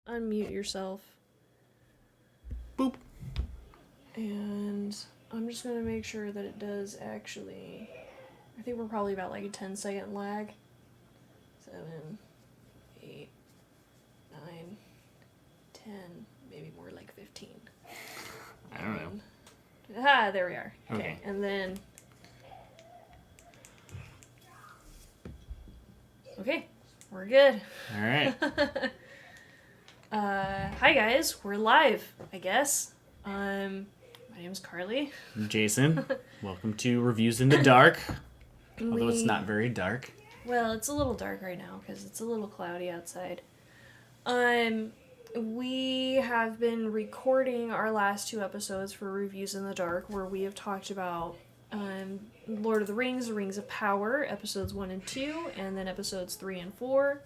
Unmute yourself. Boop. And I'm just going to make sure that it does actually... I think we're probably about like a 10-second lag. 7, 8, 9, 10, maybe more like 15. I don't know. Ah, there we are. Okay. And then... Okay, we're good. All right. Hi guys, we're live, I guess. My name's Carly. I'm Jason. Welcome to Reviews in the Dark. Although it's not very dark. Well, it's a little dark right now because it's a little cloudy outside. We have been recording our last 2 episodes for Reviews in the Dark, where we have talked about Lord of the Rings of Power, episodes 1 and 2, and then episodes 3 and 4.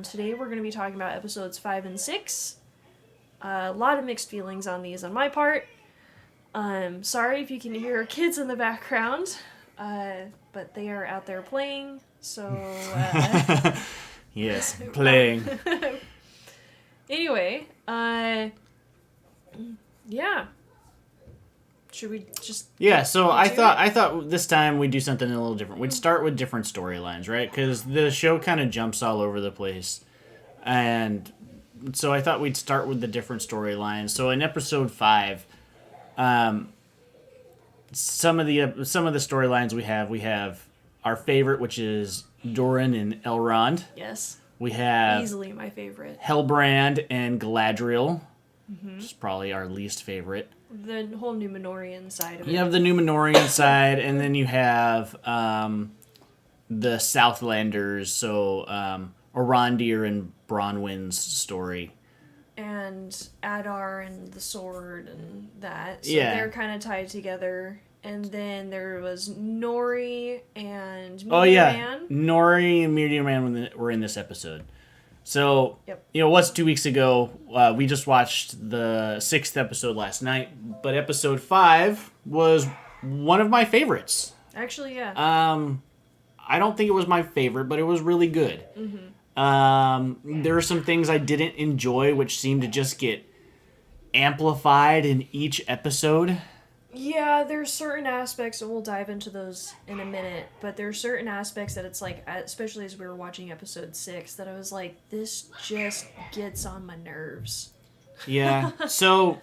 Today we're going to be talking about episodes 5 and 6. A lot of mixed feelings on these on my part. Sorry if you can hear kids in the background, but they are out there playing, so... Yes, playing. Anyway, yeah. Should we just... Yeah, so I thought this time we'd do something a little different. We'd start with different storylines, right? Because the show kind of jumps all over the place. And so I thought we'd start with the different storylines. So in episode 5, some of the storylines we have our favorite, which is Doran and Elrond. Yes. We have Easily my favorite. Hellbrand and Galadriel, which is probably our least favorite. The whole Númenórean side of it. You have the Númenórean side, and then you have the Southlanders, so Arondir and Bronwyn's story. And Adar and the sword and that. So Yeah. they're kind of tied together. And then there was Nori and Meteor Oh, yeah. Man. Nori and Meteor Man were in this episode. So, Yep. you know, it was 2 weeks ago. We just watched the 6th episode last night. But episode 5 was one of my favorites. Actually, yeah. I don't think it was my favorite, but it was really good. There are some things I didn't enjoy, which seemed to just get amplified in each episode. Yeah, there's certain aspects, and we'll dive into those in a minute, but there's certain aspects that it's like, especially as we were watching episode 6, that I was like, this just gets on my nerves. Yeah. So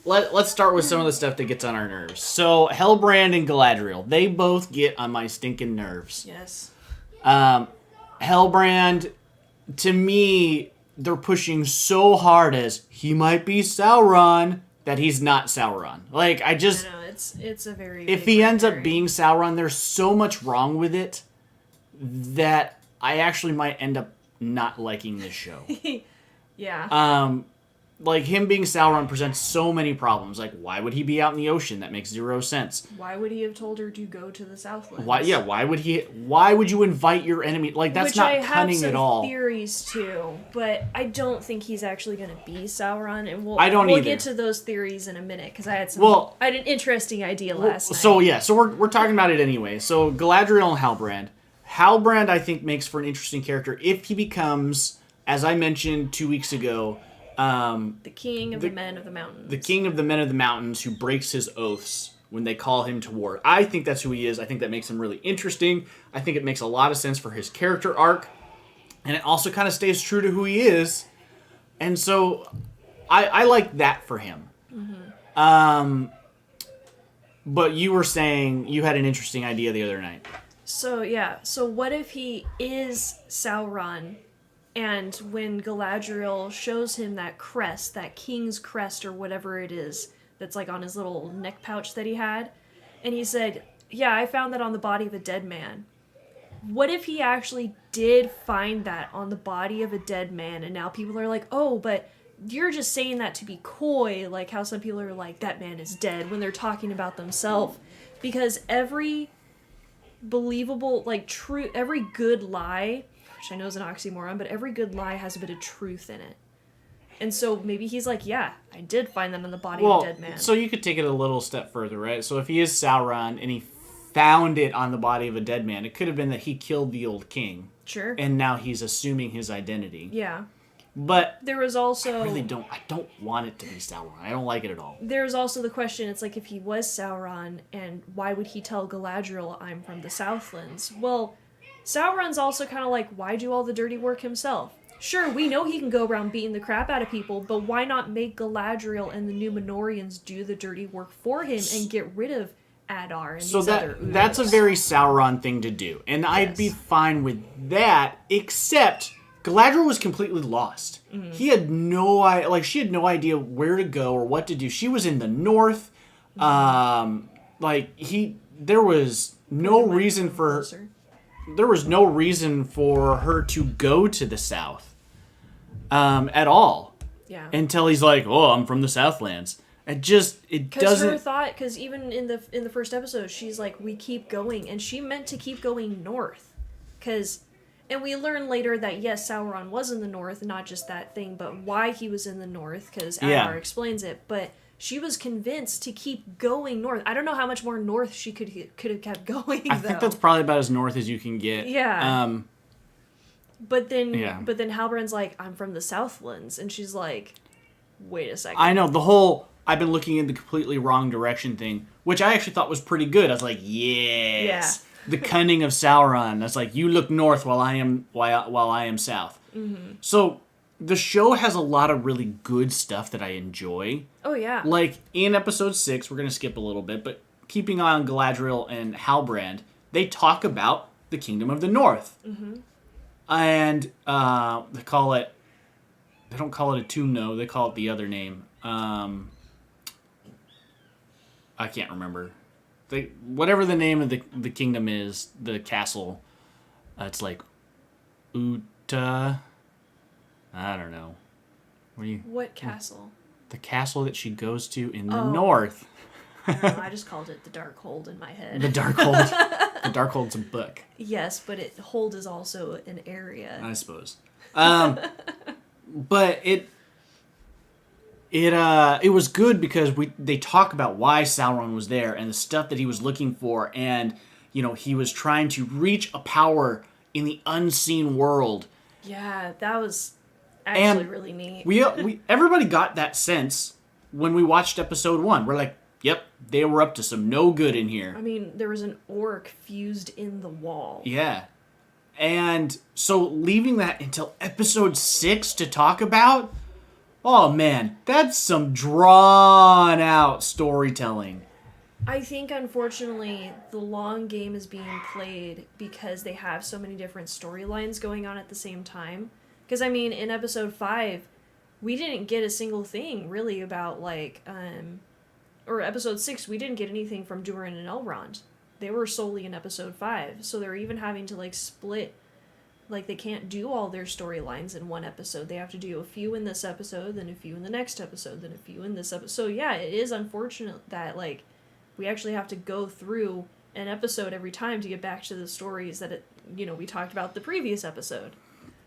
let's start with some of the stuff that gets on our nerves. So Hellbrand and Galadriel, they both get on my stinking nerves. Yes. Hellbrand, to me, they're pushing so hard as he might be Sauron that he's not Sauron. Like, I I just... know, it's a very If big he ends red up being Sauron, there's so much wrong with it that I actually might end up not liking this show. herring. Yeah. Like, him being Sauron presents so many problems. Like, why would he be out in the ocean? That makes zero sense. Why would he have told her to go to the Southlands? Why would you invite your enemy? Like, that's Which not I have cunning some at all. theories too, but I don't think he's actually going to be Sauron, and I don't we'll either. get to those theories in a minute because I had I had an interesting idea last night. So, yeah, so we're talking about it anyway. So, Galadriel and Halbrand. Halbrand, I think, makes for an interesting character if he becomes, as I mentioned 2 weeks ago, the king of the men of the mountains. the king of the men of the mountains who breaks his oaths when they call him to war. I think that's who he is. I think that makes him really interesting. I think it makes a lot of sense for his character arc. And it also kind of stays true to who he is. And so I like that for him. But you were saying you had an interesting idea the other night. So yeah, so what if he is Sauron, and when Galadriel shows him that crest, that king's crest or whatever it is, that's like on his little neck pouch that he had, and he said, yeah, I found that on the body of a dead man. What if he actually did find that on the body of a dead man, and now people are like, oh, but you're just saying that to be coy, like how some people are like, that man is dead, when they're talking about themselves. Because every believable, like, true, every good lie, which I know is an oxymoron, but every good lie has a bit of truth in it. And so maybe he's like, yeah, I did find that on the body of a dead man. So you could take it a little step further, right? So if he is Sauron and he found it on the body of a dead man, it could have been that he killed the old king. Sure. And now he's assuming his identity. Yeah. But There was also I don't want it to be Sauron. I don't like it at all. there's also the question, it's like, if he was Sauron, and why would he tell Galadriel, I'm from the Southlands? Well, Sauron's also kind of like, why do all the dirty work himself? Sure, we know he can go around beating the crap out of people, but why not make Galadriel and the Númenóreans do the dirty work for him and get rid of Adar and So these other that's a Uruk? very Sauron thing to do. And I'd be Yes. fine with that, except Galadriel was completely lost. Mm-hmm. He had no she had no idea where to go or what to do. She was in the north. Mm-hmm. There was no reason for Closer. there was no reason for her to go to the south at all Yeah. until he's like, "Oh, I'm from the Southlands." It Because her doesn't. thought, because even in the first episode, she's like, we keep going, and she meant to keep going north, and we learn later that yes, Sauron was in the north, not just that thing, but why he was in the north, because Adar Yeah. explains it. But she was convinced to keep going north. I don't know how much more north she could have kept going. I think that's probably about as north as you can get. Yeah. But then, Yeah. Halbrand's like, I'm from the Southlands, and she's like, wait a second. I know the whole I've been looking in the completely wrong direction thing, which I actually thought was pretty good. I was like, yes, the cunning of Sauron. That's like, you look north while I am south. Mm-hmm. So the show has a lot of really good stuff that I enjoy. Oh yeah. Like in episode 6, we're gonna skip a little bit, but keeping on Galadriel and Halbrand, they talk about the Kingdom of the North, and they call it. They don't call it a tomb, though. They call it the other name. I can't remember. Whatever the name of the kingdom is, the castle. It's like Uta. I don't know. What castle? The castle that she goes to in the Oh. north. I don't know, I just called it the Darkhold in my head. The Darkhold. The Darkhold's a book, Yes, but Hold is also an area. I suppose. But it was good because they talk about why Sauron was there and the stuff that he was looking for, and he was trying to reach a power in the unseen world. Yeah, that was actually And really neat. We everybody got that sense when we watched episode 1. We're like, yep, they were up to some no good in here. I mean, there was an orc fused in the wall. Yeah. And so leaving that until episode 6 to talk about, oh man, that's some drawn out storytelling. I think, unfortunately, the long game is being played because they have so many different storylines going on at the same time. Because, I mean, in episode 5, we didn't get a single thing, really, about, or episode 6, we didn't get anything from Durin and Elrond. They were solely in episode 5, so they're even having to, split. They can't do all their storylines in one episode. They have to do a few in this episode, then a few in the next episode, then a few in this episode. So, yeah, it is unfortunate that, we actually have to go through an episode every time to get back to the stories that we talked about the previous episode.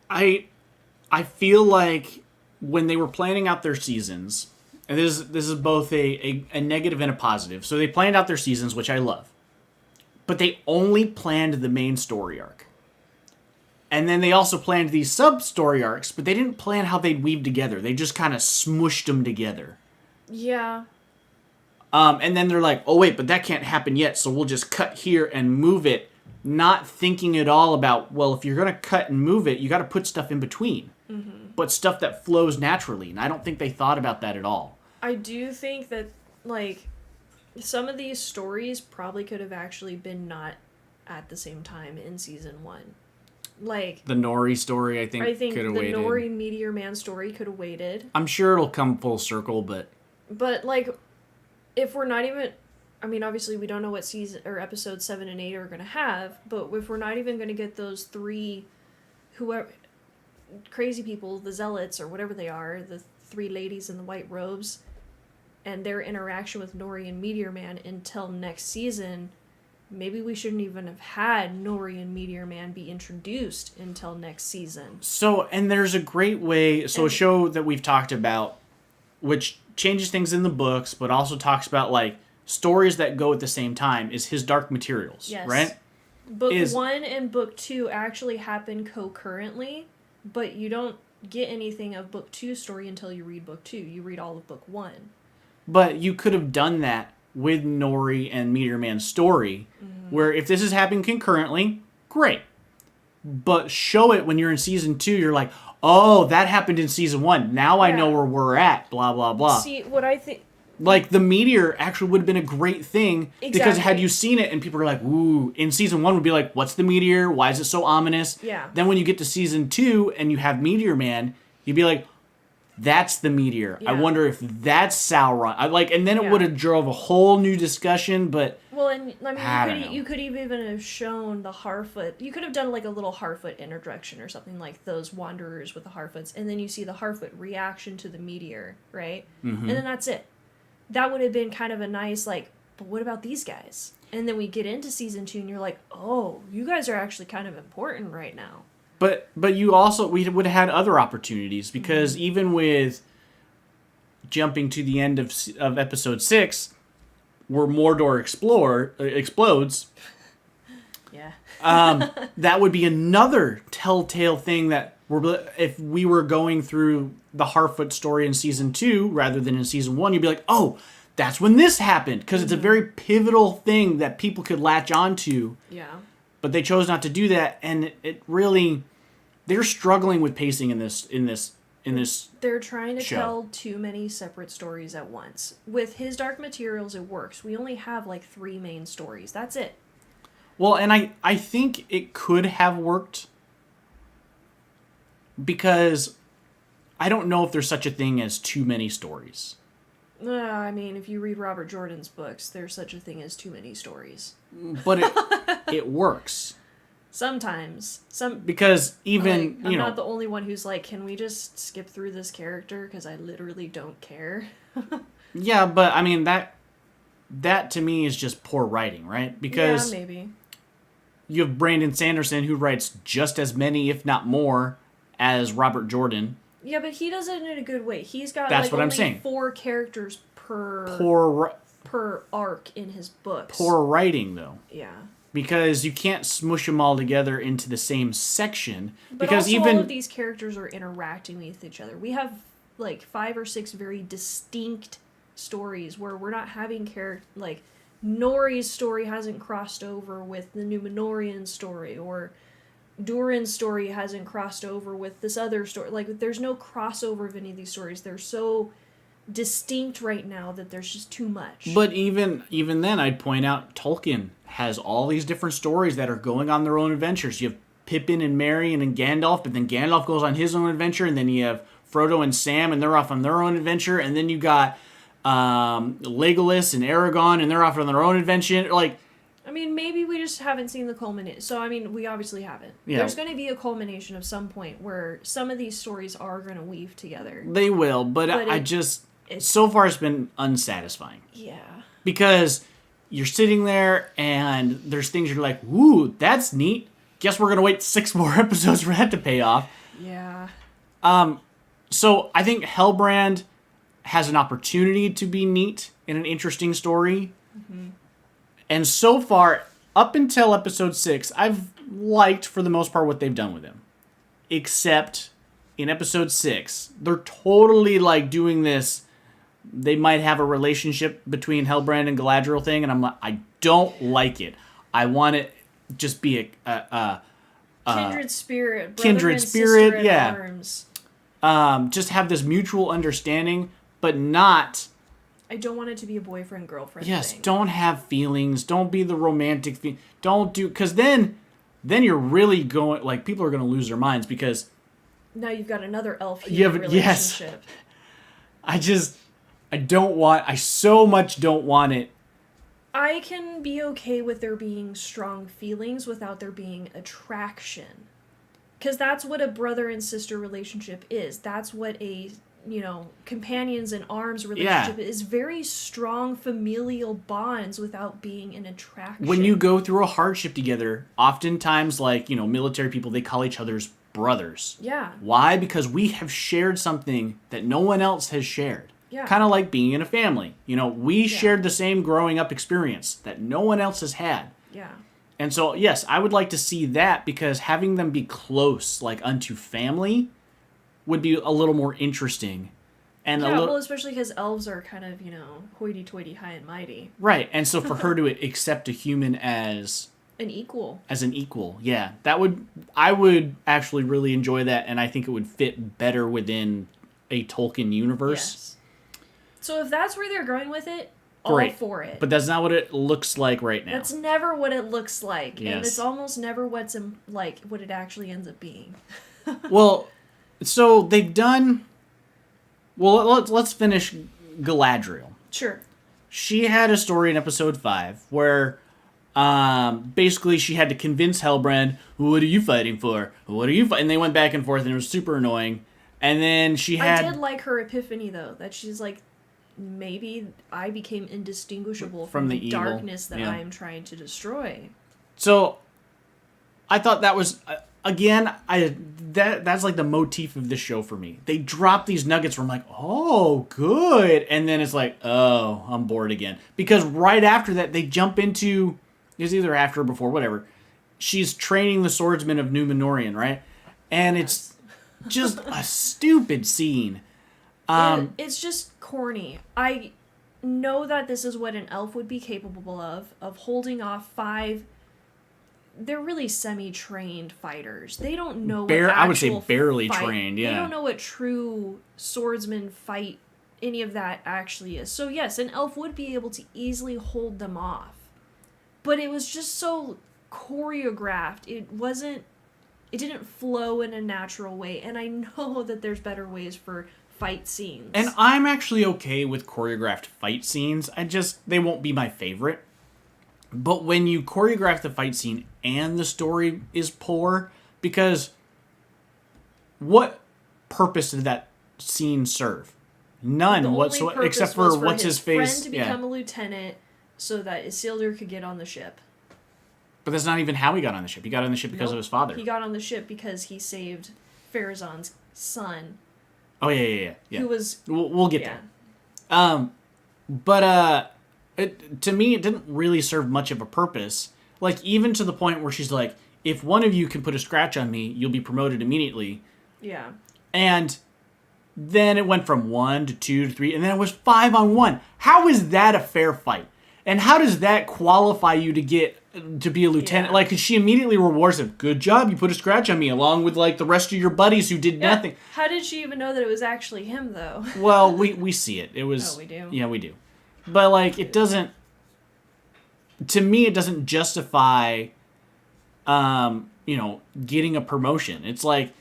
I feel like when they were planning out their seasons, and this is both a negative and a positive. So they planned out their seasons, which I love. But they only planned the main story arc. And then they also planned these sub-story arcs, but they didn't plan how they'd weave together. They just kind of smushed them together. Yeah. And then they're like, oh wait, but that can't happen yet, so we'll just cut here and move it, not thinking at all about, well, if you're going to cut and move it, you got to put stuff in between. Mm-hmm. But stuff that flows naturally, and I don't think they thought about that at all. I do think that, some of these stories probably could have actually been not at the same time in season 1. The Nori story, I think could have the waited. Nori Meteor Man story could have waited. I'm sure it'll come full circle, but... But, if we're not even... I mean, obviously, we don't know what season or episodes 7 and 8 are going to have, but if we're not even going to get those 3... whoever... crazy people, the zealots, or whatever they are, the 3 ladies in the white robes, and their interaction with Nori and Meteor Man until next season... Maybe we shouldn't even have had Nori and Meteor Man be introduced until next season. So, and there's a great way... So a show that we've talked about, which changes things in the books, but also talks about, stories that go at the same time, is His Dark Materials, Yes. right? Book 1 and Book 2 actually happen concurrently, but you don't get anything of book 2's story until you read book 2. You read all of book 1. But you could have done that with Nori and Meteor Man's story, where if this is happening concurrently, great. But show it when you're in season 2, you're like, oh, that happened in season 1. Now I know Yeah. where we're at, blah, blah, blah. See, what I think... Like, the meteor actually would have been a great thing, because had Exactly. you seen it and people are like, ooh, in season 1 would be like, what's the meteor? Why is it so ominous? Yeah. Then when you get to season 2 and you have Meteor Man, you'd be like, that's the meteor. I Yeah. wonder if that's Sauron. And then it Yeah. would have drove a whole new discussion, but Well, and I mean, I don't know. you could even have shown the Harfoot. You could have done like a little Harfoot introduction or something, like those wanderers with the Harfoots, and then you see the Harfoot reaction to the meteor, right? Mm-hmm. And then that's it. That would have been kind of a nice, like, but what about these guys? And then we get into season 2, and you're like, oh, you guys are actually kind of important right now. But you also, we would have had other opportunities, because even with jumping to the end of episode 6, where Mordor explodes, Yeah. that would be another telltale thing that if we were going through the Harfoot story in season 2 rather than in season 1, you'd be like, oh, that's when this happened, because it's a very pivotal thing that people could latch onto. Yeah. But they chose not to do that, and it really, they're struggling with pacing in this. They're trying to show. tell too many separate stories at once. With His Dark Materials, it works. We only have like 3 main stories. That's it. Well, and I think it could have worked, because I don't know if there's such a thing as too many stories. I mean, if you read Robert Jordan's books, there's such a thing as too many stories. But it works. Sometimes. Because even, I'm you know, not the only one who's like, can we just skip through this character? Because I literally don't care. yeah, but I mean, that to me is just poor writing, right? Because yeah, maybe. you have Brandon Sanderson, who writes just as many, if not more, as Robert Jordan. Yeah, but he does it in a good way. He's got That's like what I'm only saying. 4 characters per arc in his books. Poor writing, though. Yeah. Because you can't smush them all together into the same section. But because also even all of these characters are interacting with each other. We have like 5 or 6 very distinct stories where we're not having like Nori's story hasn't crossed over with the Numenorian story, or Durin's story hasn't crossed over with this other story. Like, there's no crossover of any of these stories. They're so distinct right now that there's just too much. But even then, I'd point out Tolkien has all these different stories that are going on their own adventures. You have Pippin and Merry and Gandalf, but then Gandalf goes on his own adventure, and then you have Frodo and Sam, and they're off on their own adventure, and then you got Legolas and Aragorn, and they're off on their own adventure. Like, I mean, maybe we just haven't seen the culmination. So, I mean, we obviously haven't. Yeah. There's going to be a culmination of some point where some of these stories are going to weave together. they will, but so far it's been unsatisfying. Yeah. Because you're sitting there, and there's things you're like, ooh, that's neat. Guess we're going to wait 6 more episodes for that to pay off. Yeah. So I think Hellbrand has an opportunity to be neat and an interesting story. Mm-hmm. And so far, up until episode 6, I've liked, for the most part, what they've done with him. Except in episode 6, they're totally like doing this. They might have a relationship between Hellbrand and Galadriel thing, and I'm like, I don't like it. I want it just be a Kindred spirit. Brother kindred and spirit, sister in yeah. arms. just have this mutual understanding, but not. I don't want it to be a boyfriend-girlfriend Yes, thing. don't have feelings. Don't be the romantic. Don't do, because then you're really going, like, people are going to lose their minds, because Now you've got another elf Yeah, human but yes. relationship. I so much don't want it. I can be okay with there being strong feelings without there being attraction. Because that's what a brother and sister relationship is. That's what a, companions in arms relationship is. Very strong familial bonds without being an attraction. When you go through a hardship together, oftentimes, like, military people, they call each other's brothers. Yeah. Why? Because we have shared something that no one else has shared. Yeah. Kind of like being in a family. We shared the same growing up experience that no one else has had. Yeah. And so, yes, I would like to see that, because having them be close, like unto family, would be a little more interesting. And Yeah, well, especially because elves are kind of, hoity-toity, high and mighty. right, and so for her to accept a human as an equal, yeah, I would actually really enjoy that, and I think it would fit better within a Tolkien universe. Yes. So if that's where they're going with it, Great. all for it. But that's not what it looks like right now. That's never what it looks like, Yes. and it's almost never what it actually ends up being. Well, so they've done. Well, let's finish Galadriel. Sure. She had a story in episode 5 where basically she had to convince Hellbrand, what are you fighting for? What are you fighting? And they went back and forth, and it was super annoying. And then she had... I did like her epiphany, though, that she's like, maybe I became indistinguishable from the evil. darkness that I am trying to destroy. So, I thought that was... Again, that's like the motif of this show for me. They drop these nuggets where I'm like, oh, good. And then it's like, oh, I'm bored again. Because right after that, they jump into... It's either after or before, whatever. She's training the swordsman of Númenórean, right? And it's just a stupid scene. It's just corny. I know that this is what an elf would be capable of holding off 5... They're really semi-trained fighters. They don't know what I would say actual barely fight. trained, yeah. They don't know what true swordsman fight, any of that actually is. So yes, an elf would be able to easily hold them off. But it was just so choreographed. It didn't flow in a natural way. And I know that there's better ways for fight scenes. And I'm actually okay with choreographed fight scenes. They won't be my favorite. But when you choreograph the fight scene and the story is poor, because what purpose did that scene serve? None whatsoever, except for what's his face. Friend to become a lieutenant, so that Isildur could get on the ship. But that's not even how he got on the ship. He got on the ship because of his father. He got on the ship because he saved Pharazôn's son. Oh yeah. Who was? We'll get there. But to me, it didn't really serve much of a purpose. Like, even to the point where she's like, if one of you can put a scratch on me, you'll be promoted immediately. Yeah. And then it went from 1 to 2 to 3, and then it was 5-on-1. How is that a fair fight? And how does that qualify you to be a lieutenant? Yeah. Like, 'cause she immediately rewards him. Good job, you put a scratch on me, along with, like, the rest of your buddies who did nothing. How did she even know that it was actually him, though? Well, we see it. It was... Oh, we do? Yeah, we do. But, like, it doesn't... To me, it doesn't justify, getting a promotion. It's like,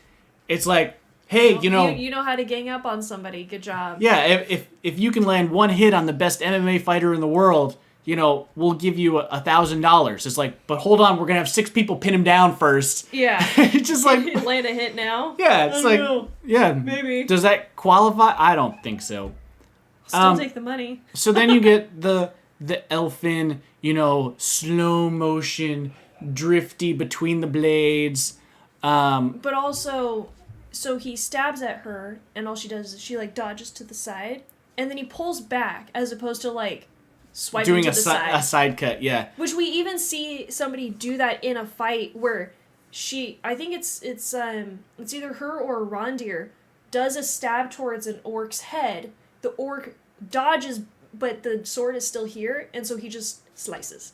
hey, you know how to gang up on somebody. Good job. Yeah, if you can land one hit on the best MMA fighter in the world, we'll give you $1,000. It's like, but hold on, we're gonna have 6 people pin him down first. Yeah. It's just like land a hit now. Yeah, it's like yeah, maybe. Does that qualify? I don't think so. Still take the money. So then you get the elfin, slow motion, drifty between the blades. But also, so he stabs at her, and all she does is she dodges to the side, and then he pulls back as opposed to swiping doing to the side. a side cut, yeah. Which we even see somebody do that in a fight where I think it's either her or Rondir does a stab towards an orc's head. The orc dodges, but the sword is still here, and so he just slices.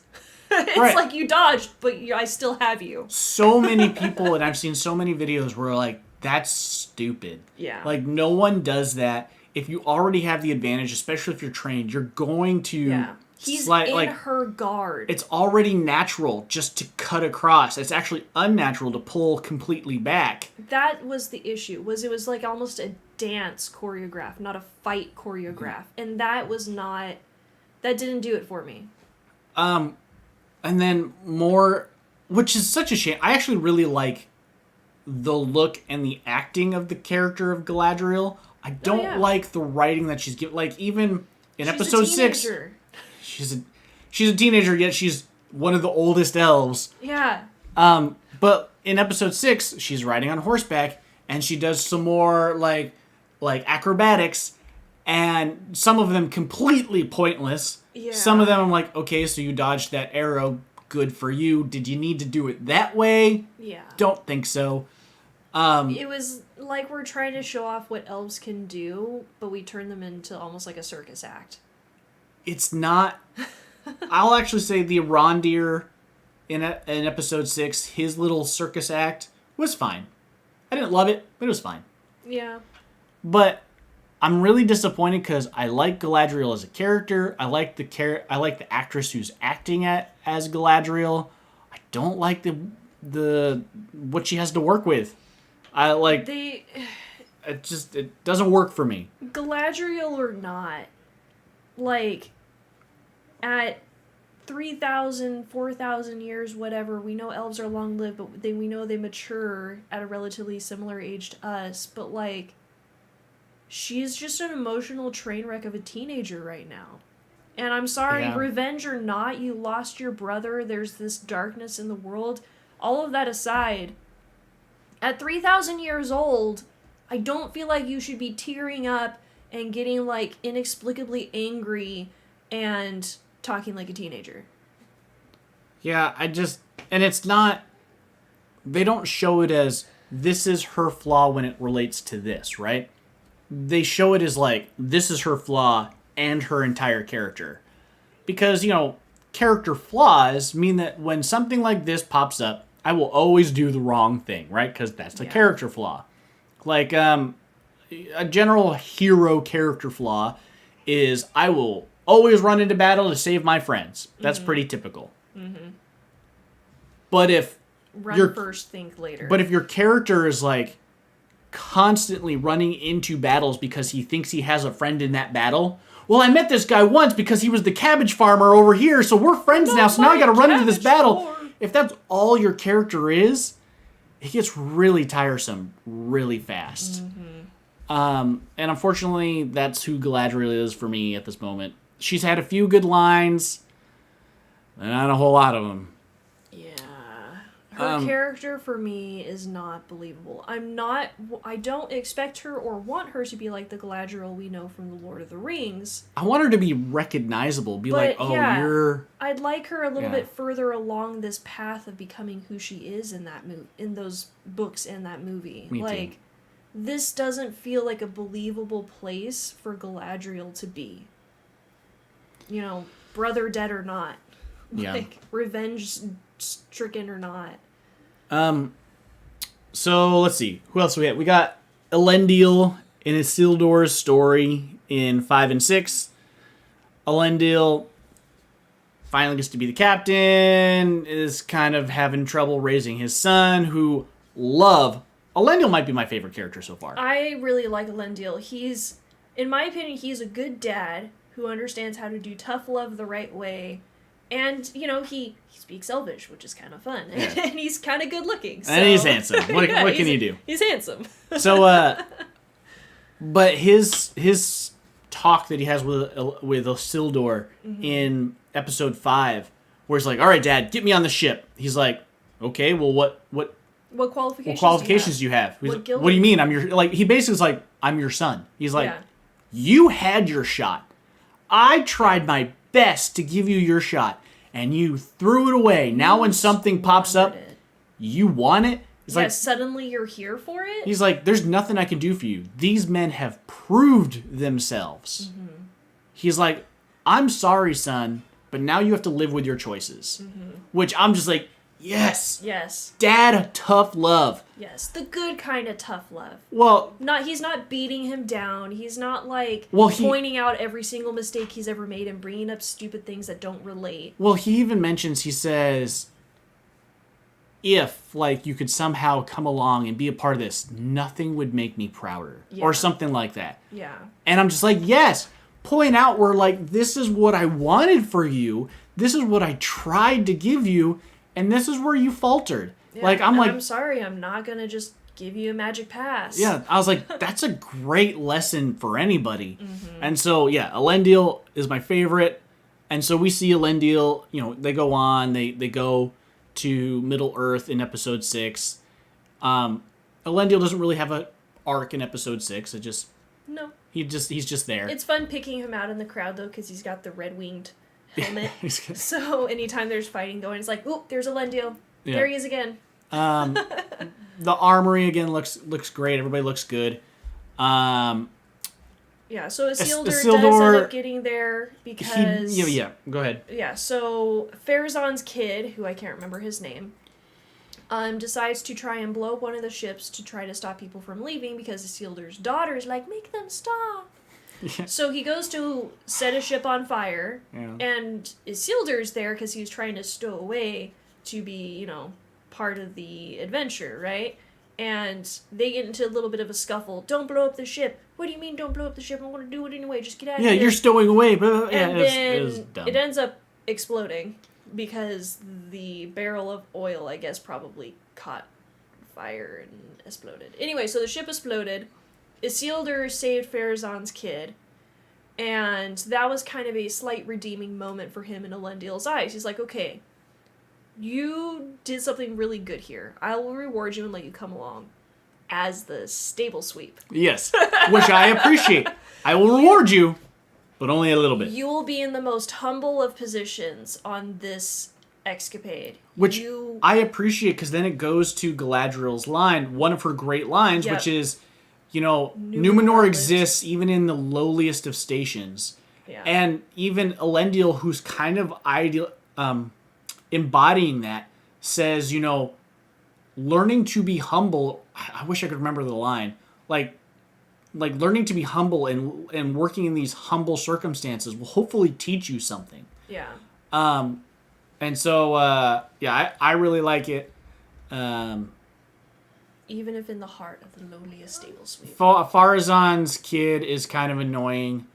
It's right. like, you dodged, but I still have you. So many people, and I've seen so many videos where that's stupid. Yeah. No one does that. If you already have the advantage, especially if you're trained, you're going to... Yeah. He's in her guard. It's already natural just to cut across. It's actually unnatural to pull completely back. That was the issue. It was almost a dance choreograph, not a fight choreograph. And that didn't do it for me. And then more, which is such a shame. I actually really like the look and the acting of the character of Galadriel. I don't like the writing that she's given. Even in episode 6, she's a teenager, yet she's one of the oldest elves. Yeah. But in episode 6, she's riding on horseback, and she does some more like acrobatics, and some of them completely pointless. Yeah. Some of them I'm like, okay, so you dodged that arrow, good for you. Did you need to do it that way? Yeah. Don't think so. It was like we're trying to show off what elves can do, but we turn them into almost like a circus act. It's not... I'll actually say the Rondir in episode 6, his little circus act was fine. I didn't love it, but it was fine. Yeah. But I'm really disappointed because I like Galadriel as a character. I like the actress who's acting as Galadriel. I don't like the what she has to work with. It doesn't work for me. Galadriel or not, like, at 3,000, 4,000 years, whatever, we know elves are long-lived, but we know they mature at a relatively similar age to us, but, like, she's just an emotional train wreck of a teenager right now. And I'm sorry, Yeah. revenge or not, you lost your brother, there's this darkness in the world. All of that aside, at 3,000 years old, I don't feel like you should be tearing up and getting, like, inexplicably angry and talking like a teenager. Yeah, and it's not, they don't show it as, this is her flaw when it relates to this, right? They show it as, like, this is her flaw and her entire character. Because, character flaws mean that when something like this pops up, I will always do the wrong thing, right? Because that's a character flaw. Like, a general hero character flaw is I will always run into battle to save my friends. That's pretty typical. Mm-hmm. But if Run first, think later. But if your character is, like, constantly running into battles because he thinks he has a friend in that battle, well, I met this guy once because he was the cabbage farmer over here, so we're friends now, so now I gotta run into this battle. Farm. If that's all your character is, it gets really tiresome really fast. And unfortunately, that's who Galadriel is for me at this moment. She's had a few good lines, and not a whole lot of them. Yeah. Her character for me is not believable. I don't expect her or want her to be like the Galadriel we know from The Lord of the Rings. I want her to be recognizable, you're... I'd like her a little bit further along this path of becoming who she is in in those books and that movie. Me like, too. This doesn't feel like a believable place for Galadriel to be. Brother dead or not. Yeah. Like, revenge stricken or not. So, let's see. Who else we got? We got Elendil in Isildur's story in 5 and 6. Elendil finally gets to be the captain, is kind of having trouble raising his son, who Elendil might be my favorite character so far. I really like Elendil. In my opinion, he's a good dad who understands how to do tough love the right way. And, he speaks Elvish, which is kind of fun. Yeah. And he's kind of good looking. So. And he's handsome. What can he do? He's handsome. So, but his talk that he has with Isildur in episode 5, where he's like, all right, Dad, get me on the ship. He's like, okay, well, what qualifications do you have? What do you mean? He basically is like, I'm your son. He's like, you had your shot. I tried my best to give you your shot, and you threw it away. Now when something pops up, you want it? Suddenly you're here for it? He's like, there's nothing I can do for you. These men have proved themselves. Mm-hmm. He's like, I'm sorry, son, but now you have to live with your choices. Mm-hmm. Which I'm just like, yes. Yes. Dad, tough love. Yes, the good kind of tough love. Well, he's not beating him down. He's not pointing out every single mistake he's ever made and bringing up stupid things that don't relate. Well, he even mentions, he says, if you could somehow come along and be a part of this, nothing would make me prouder. Yeah. Or something like that. Yeah. And I'm just like, yes, point out where this is what I wanted for you. This is what I tried to give you. And this is where you faltered. Yeah, I'm sorry, I'm not going to just give you a magic pass. Yeah, I was like, that's a great lesson for anybody. Mm-hmm. And so, Elendil is my favorite. And so we see Elendil, they go on, they go to Middle Earth in episode 6. Elendil doesn't really have an arc in episode 6. No. He's just there. It's fun picking him out in the crowd, though, because he's got the red-winged helmet. So anytime there's fighting going, it's like, oop, there's Elendil. Yeah. There he is again. The armory again looks great. Everybody looks good. Yeah, so Isildur does Isildur- end up getting there because... Go ahead. Yeah, so Farazan's kid, who I can't remember his name, decides to try and blow up one of the ships to try to stop people from leaving because Isildur's daughter's like, make them stop. Yeah. So he goes to set a ship on fire, and Isildur's there because he was trying to stow away to be, part of the adventure, right? And they get into a little bit of a scuffle. Don't blow up the ship. What do you mean don't blow up the ship? I'm going to do it anyway. Just get out of here. Yeah, you're stowing away. But And it was then dumb. it ends up exploding because the barrel of oil, I guess, probably caught fire and exploded. Anyway, so the ship exploded. Isildur saved Farazan's kid. And that was kind of a slight redeeming moment for him in Elendil's eyes. He's like, okay, you did something really good here. I will reward you and let you come along as the stable sweep. Yes, which I appreciate. I will reward you, but only a little bit. You will be in the most humble of positions on this escapade. Which I appreciate because then it goes to Galadriel's line, one of her great lines, which is, Numenor exists even in the lowliest of stations. Yeah. And even Elendil, who's kind of embodying that, says, learning to be humble. I wish I could remember the line. Like learning to be humble and working in these humble circumstances will hopefully teach you something. Yeah. And so, I really like it. Even if in the heart of the lowliest stable sweep. Farazan's kid is kind of annoying.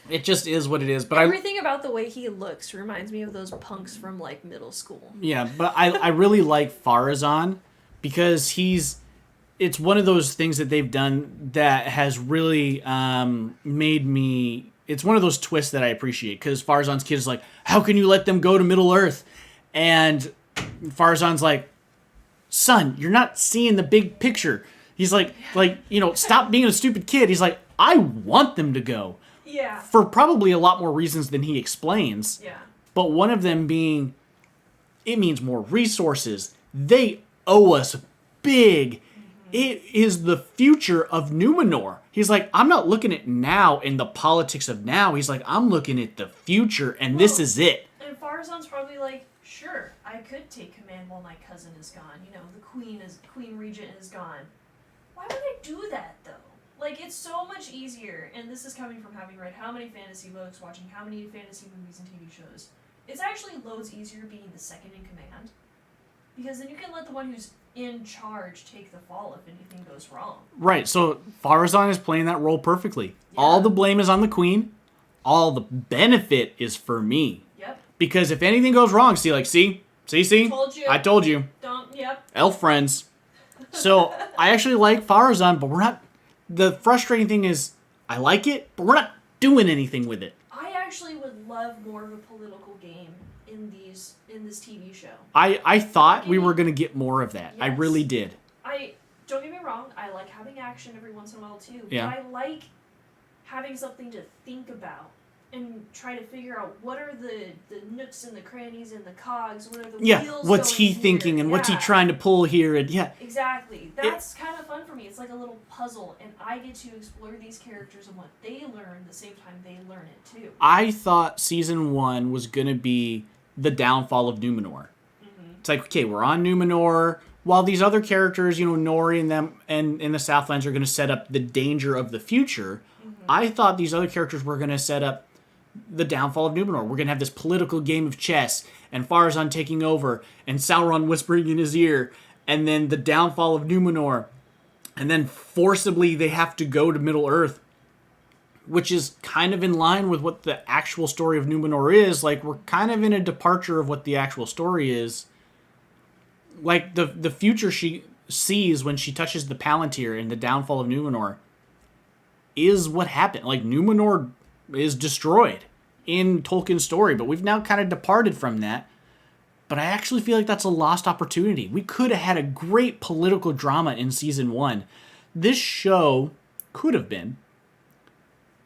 It just is what it is. But everything about the way he looks reminds me of those punks from middle school. Yeah, but I really like Farazan because it's one of those things that they've done that has really made me. It's one of those twists that I appreciate because Farazan's kid is like, how can you let them go to Middle Earth? And Farazan's like, son, you're not seeing the big picture. He's like, stop being a stupid kid. He's like, I want them to go. Yeah. For probably a lot more reasons than he explains. Yeah. But one of them being, it means more resources. They owe us big. It is the future of Numenor. He's like, I'm not looking at now in the politics of now. He's like, I'm looking at the future, and this is it. And Farazan's probably like, sure, I could take command while my cousin is gone. The Queen Regent is gone. Why would I do that, though? It's so much easier, and this is coming from having read how many fantasy books, watching how many fantasy movies and TV shows. It's actually loads easier being the second in command. Because then you can let the one who's in charge take the fall if anything goes wrong. Right, so Farazan is playing that role perfectly. Yeah. All the blame is on the Queen. All the benefit is for me. Yep. Because if anything goes wrong, see? Told you. I told you. Yep. Elf friends. So, I actually like Farazan, but we're not... The frustrating thing is, I like it, but we're not doing anything with it. I actually would love more of a political game in this TV show. I thought we were going to get more of that. Yes. I really did. Don't get me wrong, I like having action every once in a while too. Yeah. But I like having something to think about and try to figure out what are the nooks and the crannies and the cogs, what are the wheels what's going he thinking here. and what's he trying to pull here, and Exactly. That's kind of fun for me. It's like a little puzzle, and I get to explore these characters and what they learn the same time they learn it too. I thought season 1 was going to be the downfall of Numenor. It's like, okay, we're on Numenor. While these other characters, Nori and them and in the Southlands are going to set up the danger of the future, I thought these other characters were going to set up the downfall of Numenor. We're going to have this political game of chess, and Farazan taking over, and Sauron whispering in his ear, and then the downfall of Numenor, and then forcibly they have to go to Middle Earth, which is kind of in line with what the actual story of Numenor is. We're kind of in a departure of what the actual story is. The future she sees when she touches the Palantir and the downfall of Numenor is what happened. Numenor is destroyed in Tolkien's story, but we've now kind of departed from that. But I actually feel like that's a lost opportunity. We could have had a great political drama in season 1. This show could have been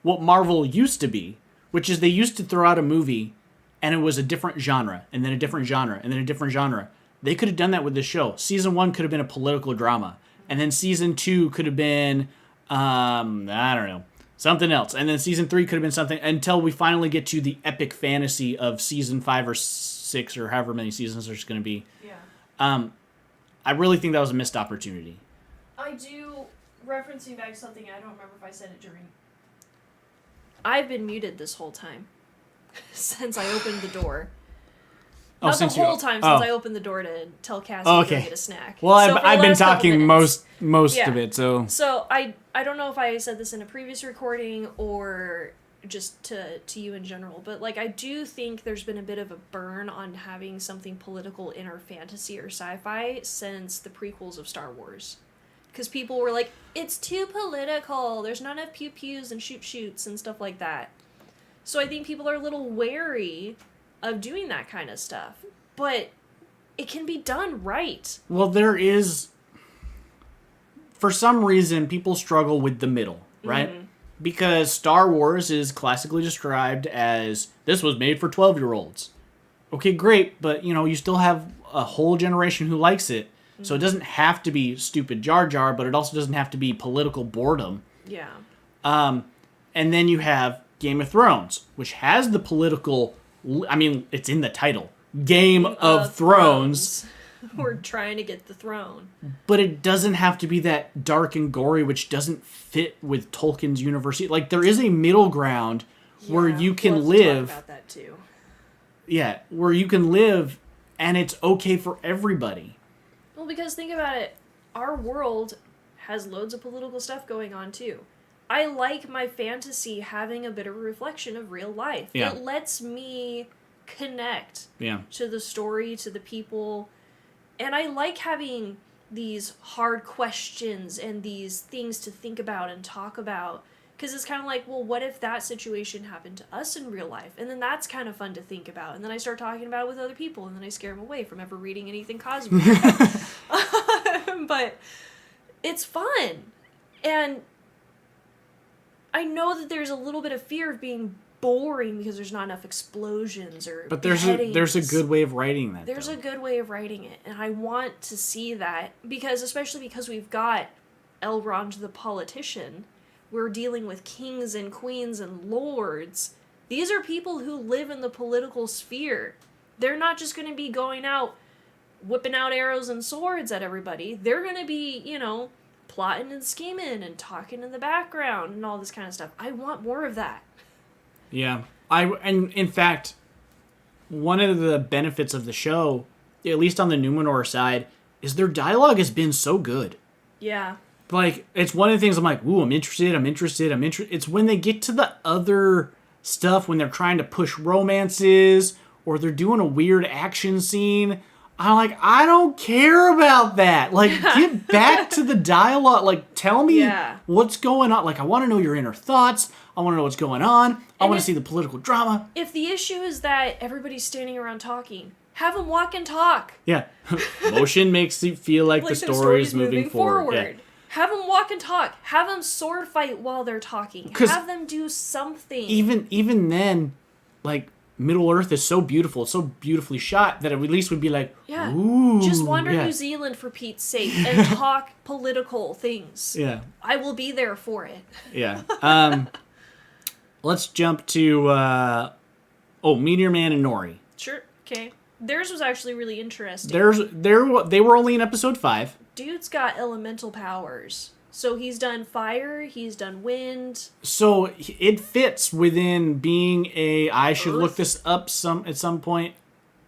what Marvel used to be, which is they used to throw out a movie and it was a different genre, and then a different genre, and then a different genre. They could have done that with the show. Season 1 could have been a political drama. And then season 2 could have been, I don't know, something else. And then season 3 could have been something until we finally get to the epic fantasy of season 5 or 6 or however many seasons there's going to be. Yeah. I really think that was a missed opportunity. I do, referencing back to something, I don't remember if I said it during. I've been muted this whole time since I opened the door. Not the whole time since I opened the door to tell Cassie to go get a snack. Well, So I've been talking most Yeah. of it, so... So I don't know if I said this in a previous recording or just to you in general, but like I do think there's been a bit of a burn on having something political in our fantasy or sci-fi since the prequels of Star Wars. Because people were like, it's too political, there's not enough pew-pews and shoot-shoots and stuff like that. So I think people are a little wary of doing that kind of stuff. But it can be done right. Well, there is... For some reason, people struggle with the middle, right? Mm-hmm. Because Star Wars is classically described as, this was made for 12-year-olds. Okay, great, but, you still have a whole generation who likes it. Mm-hmm. So it doesn't have to be stupid Jar Jar, but it also doesn't have to be political boredom. Yeah. And then you have Game of Thrones, which has the political... I mean, it's in the title. Game of Thrones. We're trying to get the throne. But it doesn't have to be that dark and gory, which doesn't fit with Tolkien's universe. Like, there is a middle ground where you can live... Talk about that too. Yeah, where you can live and it's okay for everybody. Well, because think about it. Our world has loads of political stuff going on too. I like my fantasy having a bit of a reflection of real life. Yeah. It lets me connect to the story, to the people. And I like having these hard questions and these things to think about and talk about. Because it's kind of like, well, what if that situation happened to us in real life? And then that's kind of fun to think about. And then I start talking about it with other people. And then I scare them away from ever reading anything Cosby. But it's fun. And I know that there's a little bit of fear of being boring because there's not enough explosions or But there's a good way of writing that. There's a good way of writing it, and I want to see that because especially because we've got Elrond the politician, we're dealing with kings and queens and lords. These are people who live in the political sphere. They're not just going to be going out whipping out arrows and swords at everybody. They're going to be, plotting and scheming and talking in the background and all this kind of stuff. I want more of that. Yeah. And in fact, one of the benefits of the show, at least on the Numenor side, is their dialogue has been so good. Yeah. Like, it's one of the things I'm like, ooh, I'm interested. It's when they get to the other stuff, when they're trying to push romances, or they're doing a weird action scene, I'm like, I don't care about that. Like, get back to the dialogue. Like, tell me what's going on. Like, I want to know your inner thoughts. I want to know what's going on. I want to see the political drama. If the issue is that everybody's standing around talking, have them walk and talk. Yeah. Motion makes you feel like the story's moving forward. Yeah. Have them walk and talk. Have them sword fight while they're talking. Have them do something. Even then, like, Middle Earth is so beautiful, it's so beautifully shot that at least would be like, ooh. Just wander New Zealand for Pete's sake and talk political things. Yeah. I will be there for it. Yeah. Let's jump to, Meteor Man and Nori. Sure. Okay. Theirs was actually really interesting. They were only in episode 5. Dude's got elemental powers. So he's done fire, he's done wind. So it fits within being I should look this up at some point,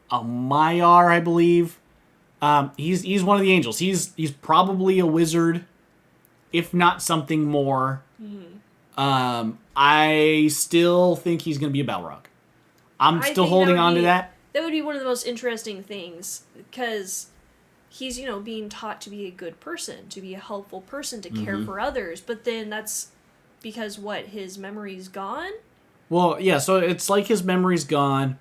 a Maiar, I believe. He's one of the angels. He's probably a wizard, if not something more. Mm-hmm. I still think he's going to be a Balrog. I'm still holding on to that. That would be one of the most interesting things, because he's, being taught to be a good person, to be a helpful person, to care for others. But then that's because, his memory's gone? Well, yeah, so it's like his memory's gone.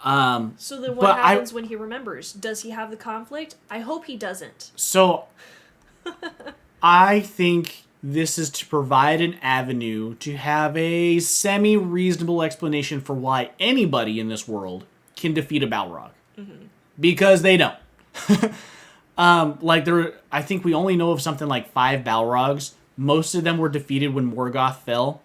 So then what happens when he remembers? Does he have the conflict? I hope he doesn't. So, I think this is to provide an avenue to have a semi-reasonable explanation for why anybody in this world can defeat a Balrog. Mm-hmm. Because they don't. I think we only know of something like 5 Balrogs. Most of them were defeated when Morgoth fell.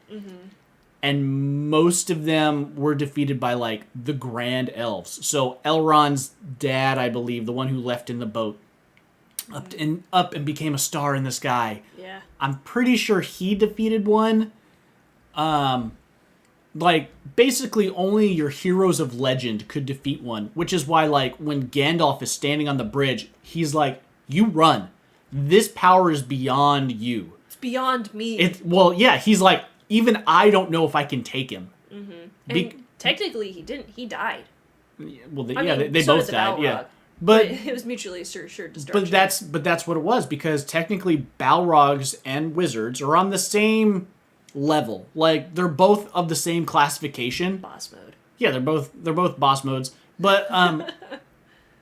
And most of them were defeated by, like, the Grand Elves. So Elrond's dad, I believe, the one who left in the boat, up and became a star in the sky. Yeah. I'm pretty sure he defeated one. Like, basically only your heroes of legend could defeat one, which is why, like, when Gandalf is standing on the bridge, he's like, you run. This power is beyond you. It's beyond me. He's like, even I don't know if I can take him. And technically, he didn't. He died. Well, they So both did the died. Balrog. Yeah, But it was mutually assured destruction. but that's what it was, because technically Balrogs and wizards are on the same level. Like, they're both of the same classification. Boss mode. Yeah, they're both boss modes, but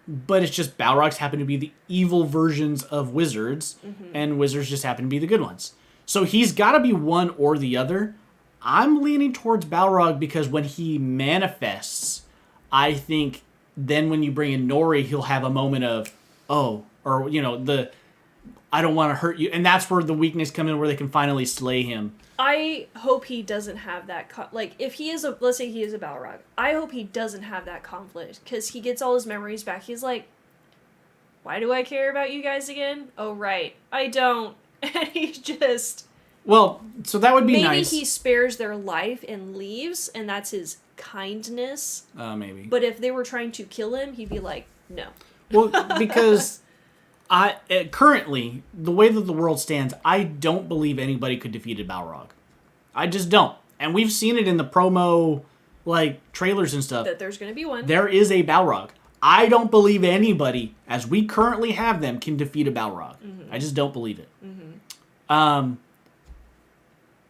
but it's just Balrogs happen to be the evil versions of wizards, and wizards just happen to be the good ones. So he's got to be one or the other. I'm leaning towards Balrog because when he manifests, I think then when you bring in Nori, he'll have a moment of, I don't want to hurt you. And that's where the weakness comes in, where they can finally slay him. I hope he doesn't have that, if he is let's say he is a Balrog, I hope he doesn't have that conflict, because he gets all his memories back. He's like, why do I care about you guys again? Oh, right, I don't. And he just... Well, so that would be Maybe nice. he spares their life and leaves, and that's his kindness. Maybe. But if they were trying to kill him, he'd be like, no. Well, because currently, the way that the world stands, I don't believe anybody could defeat a Balrog. I just don't. And we've seen it in the promo, like, trailers and stuff. That there's going to be one. There is a Balrog. I don't believe anybody, as we currently have them, can defeat a Balrog. I just don't believe it.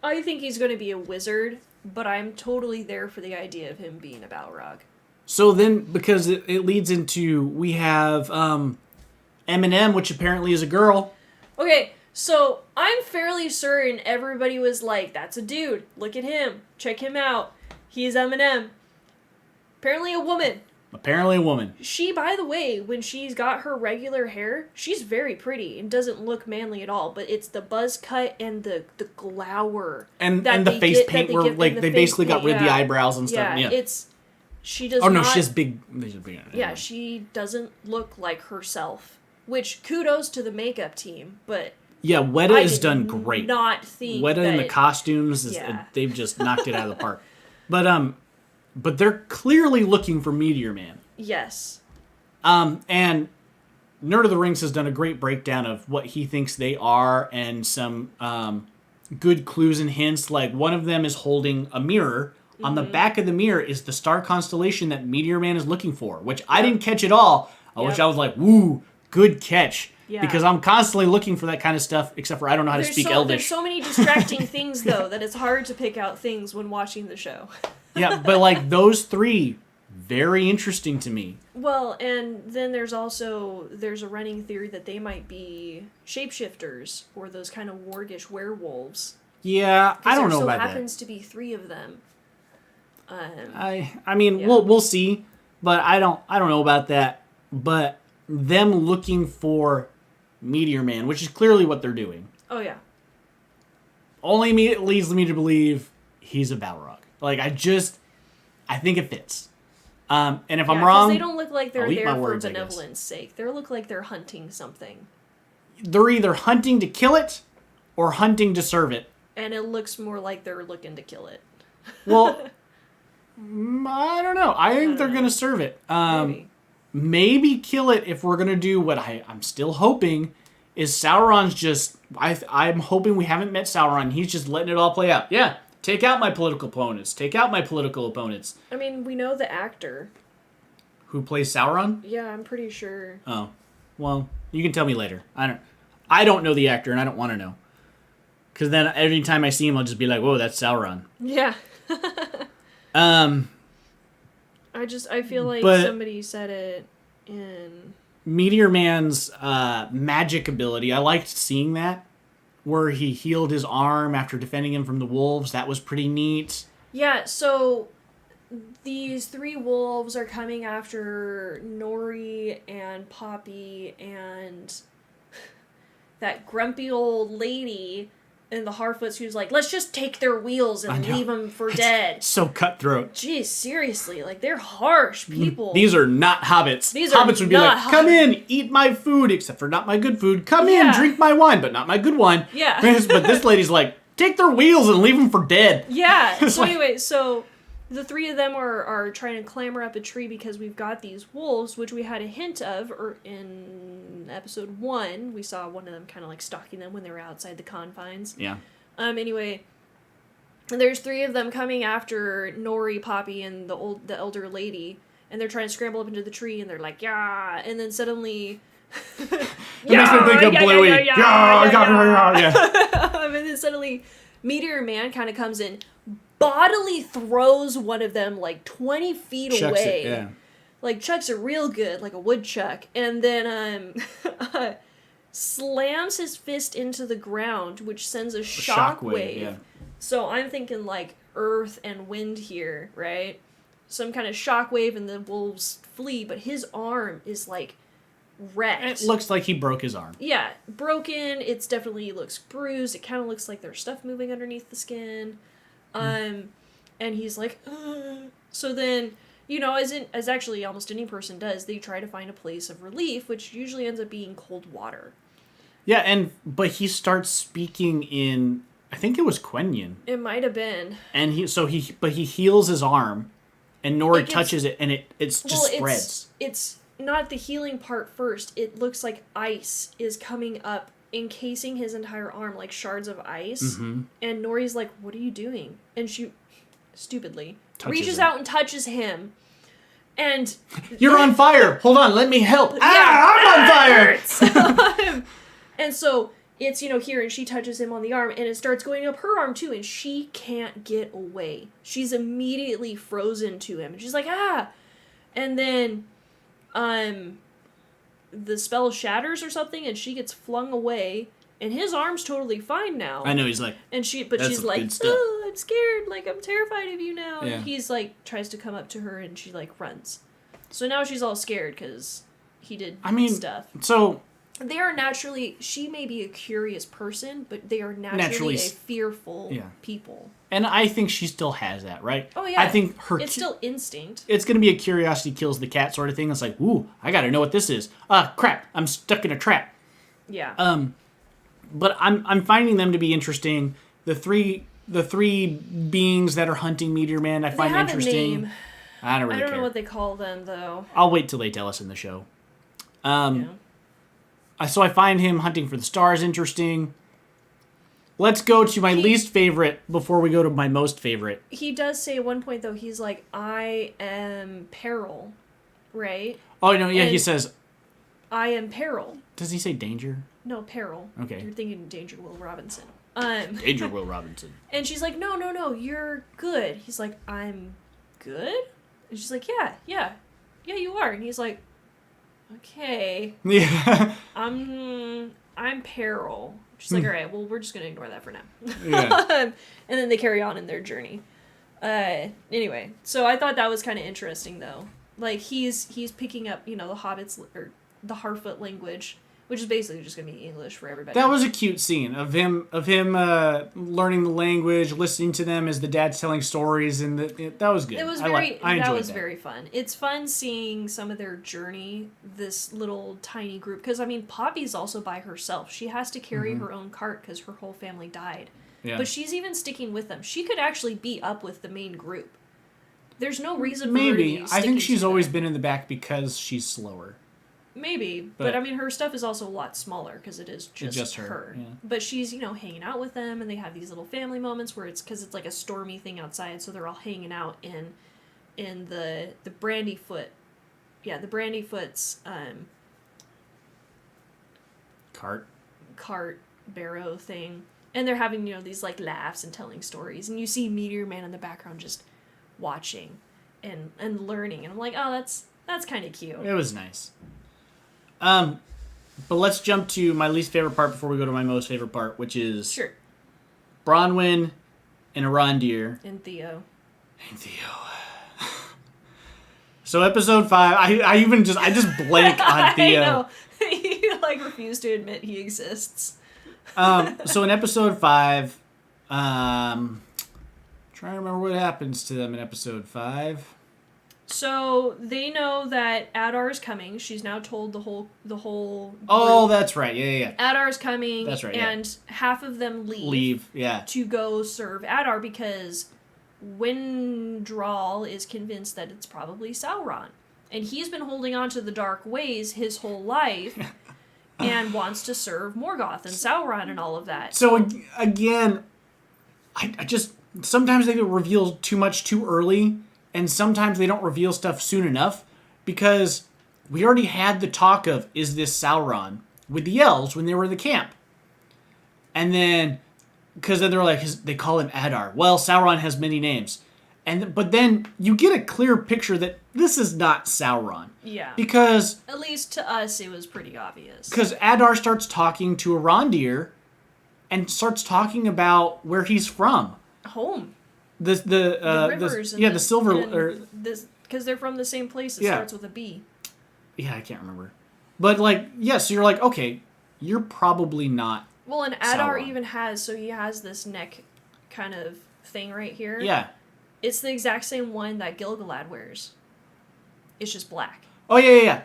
I think he's going to be a wizard, but I'm totally there for the idea of him being a Balrog. So then, because it leads into, we have Eminem, which apparently is a girl. Okay, so I'm fairly certain everybody was like, that's a dude. Look at him. Check him out. He's Eminem. Apparently a woman. Apparently a woman. She, by the way, when she's got her regular hair, she's very pretty and doesn't look manly at all. But it's the buzz cut and the glower and the face paint where they basically got rid of the eyebrows and stuff. Yeah, she does. She has big. Yeah, she doesn't look like herself. Which kudos to the makeup team, but yeah, Weta has done great. Not think Weta in the costumes, they've just knocked it out of the park. But they're clearly looking for Meteor Man. Yes. And Nerd of the Rings has done a great breakdown of what he thinks they are and some good clues and hints. Like, one of them is holding a mirror. On the back of the mirror is the star constellation that Meteor Man is looking for, which I didn't catch at all. I wish I was like, woo, good catch. Yeah. Because I'm constantly looking for that kind of stuff, except for I don't know how to speak Elvish. There's so many distracting things, though, that it's hard to pick out things when watching the show. Yeah, but like those three, very interesting to me. Well, and then there's a running theory that they might be shapeshifters or those kind of wargish werewolves. Yeah, I don't know about that. There happens to be 3 of them. I mean, we'll see, but I don't know about that. But them looking for Meteor Man, which is clearly what they're doing. Oh yeah. Only leads me to believe he's a Balrog. Like, I think it fits. And if I'm wrong, they don't look like they're there for words, benevolence sake. They look like they're hunting something. They're either hunting to kill it or hunting to serve it. And it looks more like they're looking to kill it. Well, I don't know. I think they're going to serve it. Maybe kill it if we're going to do what I'm still hoping is Sauron's just... I'm hoping we haven't met Sauron. He's just letting it all play out. Yeah. Take out my political opponents. Take out my political opponents. I mean, we know the actor. Who plays Sauron? Yeah, I'm pretty sure. Oh. Well, you can tell me later. I don't know the actor, and I don't want to know. Because then every time I see him, I'll just be like, whoa, that's Sauron. Yeah. I feel like somebody said it in... Meteor Man's magic ability, I liked seeing that. Where he healed his arm after defending him from the wolves. That was pretty neat. Yeah, so these 3 wolves are coming after Nori and Poppy and that grumpy old lady in the Harfoots who's like, let's just take their wheels and leave them for dead. So cutthroat. Jeez, seriously, like, they're harsh people. These are not hobbits. These are hobbits would be like, not come in, eat my food, except for not my good food. Come in, Yeah. drink my wine, but not my good wine. Yeah. But this lady's like, take their wheels and leave them for dead. Yeah. So anyway, so the 3 of them are trying to clamber up a tree because we've got these wolves, which we had a hint of in episode 1. We saw one of them kind of like stalking them when they were outside the confines. Yeah. Anyway, there's 3 of them coming after Nori, Poppy, and the elder lady, and they're trying to scramble up into the tree, and they're like, yeah, and then suddenly. It makes me think of Bluey. And then suddenly, Meteor Man kind of comes in, bodily throws one of them like 20 feet Chucks away. it, yeah. Like, chucks it real good, like a woodchuck. And then, slams his fist into the ground, which sends a shockwave. Yeah. So I'm thinking, like, earth and wind here, right? Some kind of shockwave and the wolves flee, but his arm is, like, wrecked. It looks like he broke his arm. Yeah, broken. It's definitely looks bruised. It kind of looks like there's stuff moving underneath the skin. And he's like, ugh. So then, you know, as actually almost any person does, they try to find a place of relief, which usually ends up being cold water. Yeah, but he starts speaking in, I think it was Quenya. It might have been. And he heals his arm, and Nori touches it, and it just spreads. It's not the healing part first. It looks like ice is coming up, encasing his entire arm, like shards of ice. Mm-hmm. And Nori's like, what are you doing? And she, stupidly, reaches him. out and touches him. And... You're on fire! Hold on, let me help! Yeah, I'm on fire! Hurts. And so, it's, you know, here, and she touches him on the arm, and it starts going up her arm, too, and she can't get away. She's immediately frozen to him. And she's like, ah! And then... the spell shatters or something, and she gets flung away, and his arm's totally fine now. I know, he's like... And she's like, oh, I'm scared, like, I'm terrified of you now. Yeah. And he's like, tries to come up to her, and she, like, runs. So now she's all scared, because he did stuff. So... They are naturally, she may be a curious person, but they are naturally a fearful people. And I think she still has that, right? Oh, yeah. I think it's still instinct. It's going to be a curiosity kills the cat sort of thing. It's like, ooh, I got to know what this is. Crap, I'm stuck in a trap. Yeah. But I'm finding them to be interesting. The three beings that are hunting Meteor Man, I find interesting. A name. I don't really care. I don't know what they call them, though. I'll wait till they tell us in the show. So I find him hunting for the stars interesting. Let's go to my least favorite before we go to my most favorite. He does say at one point, though, he's like, I am peril, right? Oh, no, yeah, he says... I am peril. Does he say danger? No, peril. Okay. You're thinking Danger Will Robinson. Danger Will Robinson. And she's like, no, you're good. He's like, I'm good? And she's like, yeah, you are. And he's like, okay. Yeah. I'm peril. She's like, all right, well, we're just going to ignore that for now. Yeah. And then they carry on in their journey. Anyway, so I thought that was kind of interesting, though. Like, he's picking up, you know, the Hobbits, or the Harfoot language, which is basically just going to be English for everybody. That was a cute scene of him learning the language, listening to them as the dad's telling stories, and that was good. It was I enjoyed that. Very fun. It's fun seeing some of their journey, this little tiny group, because I mean, Poppy's also by herself. She has to carry her own cart because her whole family died. Yeah. But she's even sticking with them. She could actually be up with the main group. There's no reason for Maybe. her to be I think she's always them. been in the back because she's slower. Maybe, but I mean, her stuff is also a lot smaller because it is just her. Yeah. But she's, you know, hanging out with them, and they have these little family moments where it's because it's like a stormy thing outside, so they're all hanging out in the Brandyfoot, the Brandyfoot's cart barrow thing, and they're having, you know, these like laughs and telling stories, and you see Meteor Man in the background just watching and learning, and I'm like, oh, that's kind of cute. It was nice. But let's jump to my least favorite part before we go to my most favorite part, which is Bronwyn and Arondir. And Theo. So episode 5, I just blank on Theo. I know. You like refuse to admit he exists. So in episode 5, trying to remember what happens to them in episode 5. So they know that Adar is coming. She's now told the whole Oh, group. that's right. Yeah. Adar is coming. That's right, And half of them Leave. Yeah. to go serve Adar because Windral is convinced that it's probably Sauron. And he's been holding on to the dark ways his whole life and wants to serve Morgoth and Sauron and all of that. So again, I just sometimes they reveal too much too early, and sometimes they don't reveal stuff soon enough, because we already had the talk of, is this Sauron, with the elves when they were in the camp. And then, because then they're like, they call him Adar. Well, Sauron has many names. But then you get a clear picture that this is not Sauron. Yeah. Because... At least to us, it was pretty obvious. Because Adar starts talking to Arondir and starts talking about where he's from. Home. The rivers. The silver... Because they're from the same place. It starts with a B. Yeah, I can't remember. But, so you're like, okay, you're probably not Well, and Adar Sauron. even has... So he has this neck kind of thing right here. Yeah. It's the exact same one that Gil-galad wears. It's just black. Oh, yeah.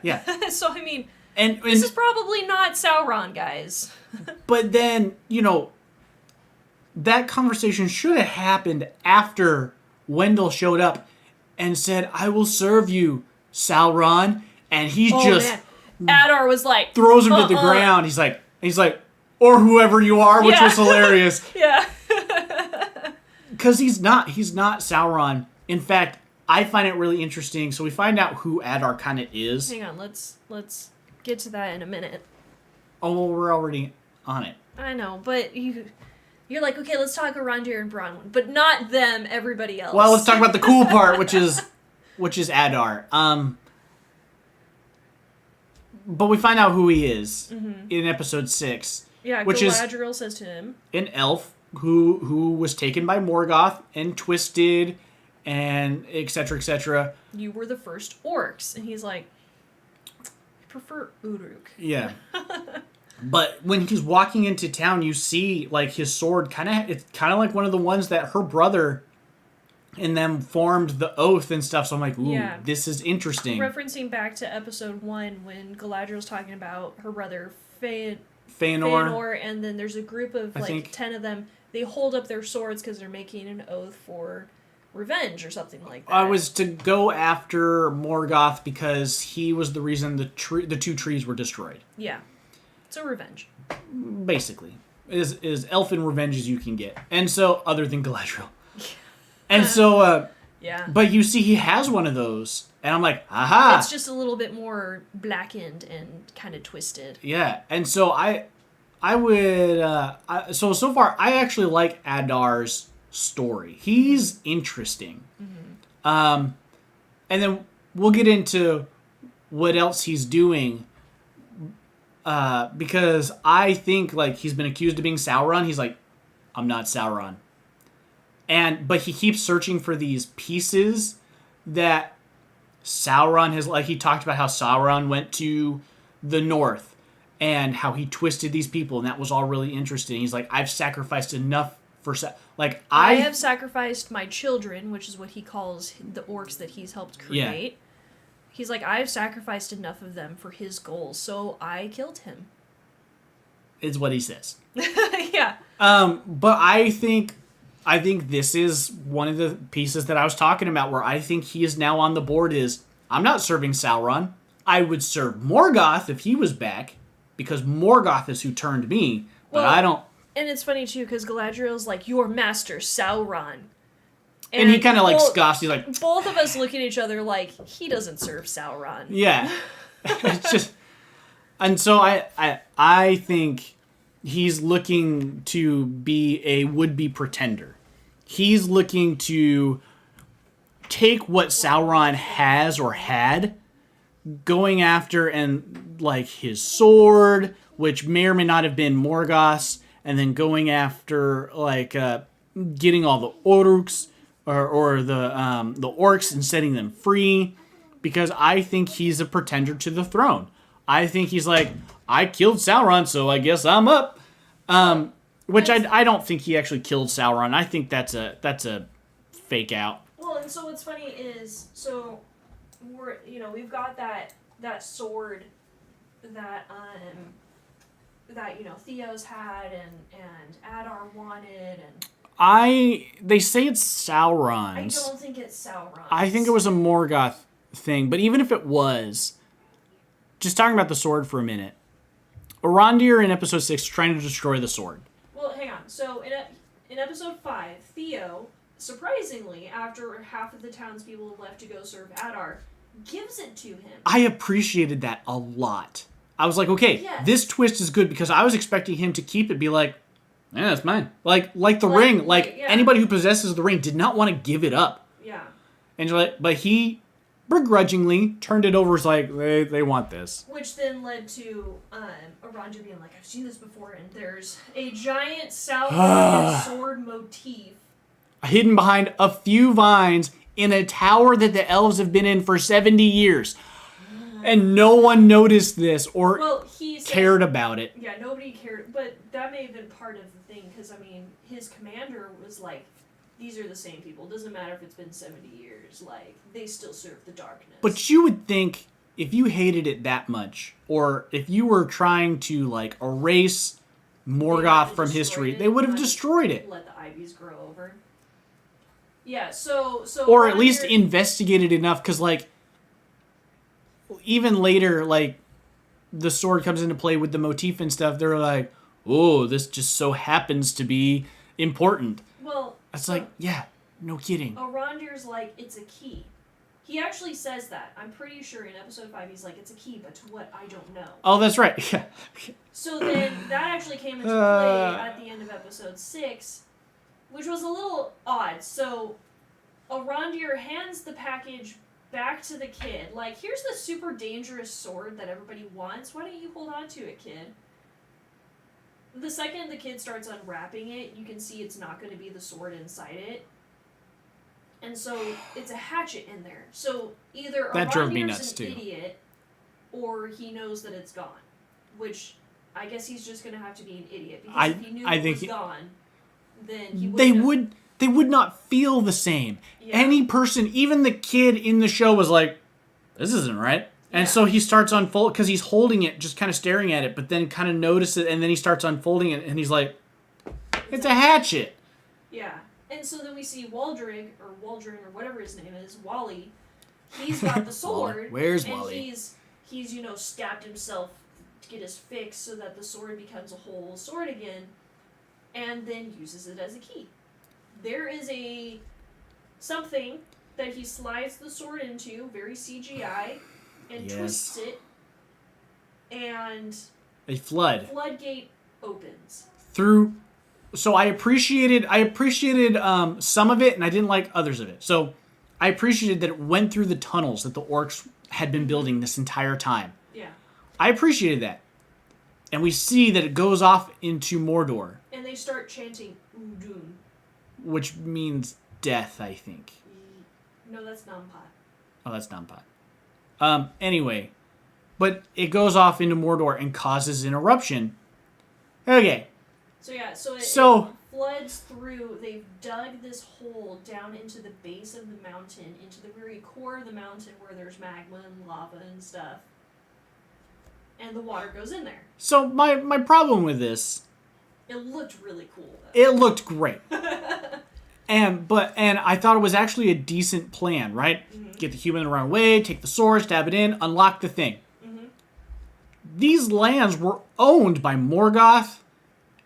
So, I mean, And this is probably not Sauron, guys. But then, that conversation should have happened after Wendell showed up and said, I will serve you, Sauron. And he Man. Adar was like... throws him to the ground. He's like, or whoever you are, which was hilarious. Yeah. Because he's not Sauron. In fact, I find it really interesting. So we find out who Adar kind of is. Hang on, let's get to that in a minute. Oh, well, we're already on it. I know, but you're like, okay, let's talk Arondir and Bronwyn, but not them, everybody else. Well, let's talk about the cool part, which is Adar. But we find out who he is in episode 6. Yeah, which Galadriel says to him, an elf who was taken by Morgoth and twisted and etc. etc. you were the first orcs. And he's like, I prefer Uruk. Yeah. But when he's walking into town, you see his sword it's kind of like one of the ones that her brother and them formed the oath and stuff. So I'm like, ooh, this is interesting. Referencing back to episode 1 when Galadriel's talking about her brother Feanor, and then there's a group of 10 of them. They hold up their swords because they're making an oath for revenge or something like that. I was to go after Morgoth because he was the reason the 2 trees were destroyed. Yeah. So revenge. Basically. Is elfin revenge as you can get. And so, other than Galadriel. And so, yeah. But you see he has one of those. And I'm like, aha! It's just a little bit more blackened and kind of twisted. Yeah. And so I would, so far, I actually like Adar's story. He's interesting. Mm-hmm. And then we'll get into what else he's doing. Because I think, he's been accused of being Sauron. He's like, I'm not Sauron. But he keeps searching for these pieces that Sauron has, he talked about how Sauron went to the north and how he twisted these people, and that was all really interesting. He's like, I've sacrificed enough for... I have sacrificed my children, which is what he calls the orcs that he's helped create. Yeah. He's like, I've sacrificed enough of them for his goals, so I killed him. Is what he says. Yeah. But I think this is one of the pieces that I was talking about where I think he is now on the board is, I'm not serving Sauron. I would serve Morgoth if he was back, because Morgoth is who turned me, but I don't... And it's funny, too, because Galadriel's like, your master, Sauron. And he kind of scoffs, he's like... Both of us look at each other like, he doesn't serve Sauron. Yeah. It's just... And so I think he's looking to be a would-be pretender. He's looking to take what Sauron has or had, going after and his sword, which may or may not have been Morgoth's, and then going after getting all the Oruks, or the orcs and setting them free, because I think he's a pretender to the throne. I think he's like, I killed Sauron, so I guess I'm up. Which I don't think he actually killed Sauron. I think that's a fake out. Well, and so what's funny is, so we've got that sword that Theo's had and Adar wanted, and they say it's Sauron's. I don't think it's Sauron's. I think it was a Morgoth thing, but even if it was, just talking about the sword for a minute, Arondir in episode 6 is trying to destroy the sword. Well, hang on. So in episode 5, Theo, surprisingly, after half of the townspeople have left to go serve Adar, gives it to him. I appreciated that a lot. I was like, okay, yes. This twist is good, because I was expecting him to keep it, be like, yeah, that's mine. Like the ring. Anybody who possesses the ring did not want to give it up. Yeah. And you're like, but he begrudgingly turned it over as like, they want this. Which then led to Arondir being like, I've seen this before, and there's a giant Sauron sword motif hidden behind a few vines in a tower that the elves have been in for 70 years. And no one noticed this or cared about it. Yeah, nobody cared. But that may have been part of the thing, because, I mean, his commander was like, these are the same people. Doesn't matter if it's been 70 years. Like, they still serve the darkness. But you would think, if you hated it that much, or if you were trying to, like, erase Morgoth from history, they would have destroyed it. Let the ivies grow over. Yeah, so or at least investigated enough, because, like, even later, like, the sword comes into play with the motif and stuff, they're like, oh, this just so happens to be important. Well, it's like, yeah, no kidding. Arondir's like, it's a key. He actually says that. I'm pretty sure in episode 5 he's like, it's a key, but to what, I don't know. Oh, that's right. Yeah. So then that actually came into play at the end of episode 6, which was a little odd. So Arondir hands the package back to the kid. Like, here's the super dangerous sword that everybody wants. Why don't you hold on to it, kid? The second the kid starts unwrapping it, you can see it's not going to be the sword inside it. And so it's a hatchet in there. So either Arondir's an idiot, or he knows that it's gone. Which, I guess he's just going to have to be an idiot. Because if he knew it was gone, then he wouldn't. They would not feel the same. Yeah. Any person, even the kid in the show, was like, this isn't right. And so he starts unfolding, because he's holding it, just kind of staring at it, but then kind of notices it, and then he starts unfolding it, and he's like, it's a hatchet. Yeah. And so then we see Waldring, or whatever his name is, Wally. He's got the sword. Where's Wally? He's stabbed himself to get his fix so that the sword becomes a whole sword again, and then uses it as a key. There is something that he slides the sword into, very CGI, and twists it, and a floodgate opens. So I appreciated some of it, and I didn't like others of it. So I appreciated that it went through the tunnels that the orcs had been building this entire time. Yeah. I appreciated that. And we see that it goes off into Mordor. And they start chanting Udun. Which means death, I think. No, that's Nampat. Oh, that's Nampat. Anyway. But it goes off into Mordor and causes an eruption. Okay. So it floods through. They've dug this hole down into the base of the mountain, into the very core of the mountain where there's magma and lava and stuff. And the water goes in there. So my problem with this... It looked really cool, though. It looked great. and I thought it was actually a decent plan, right? Mm-hmm. Get the human to run away, take the sword, stab it in, unlock the thing. Mm-hmm. These lands were owned by Morgoth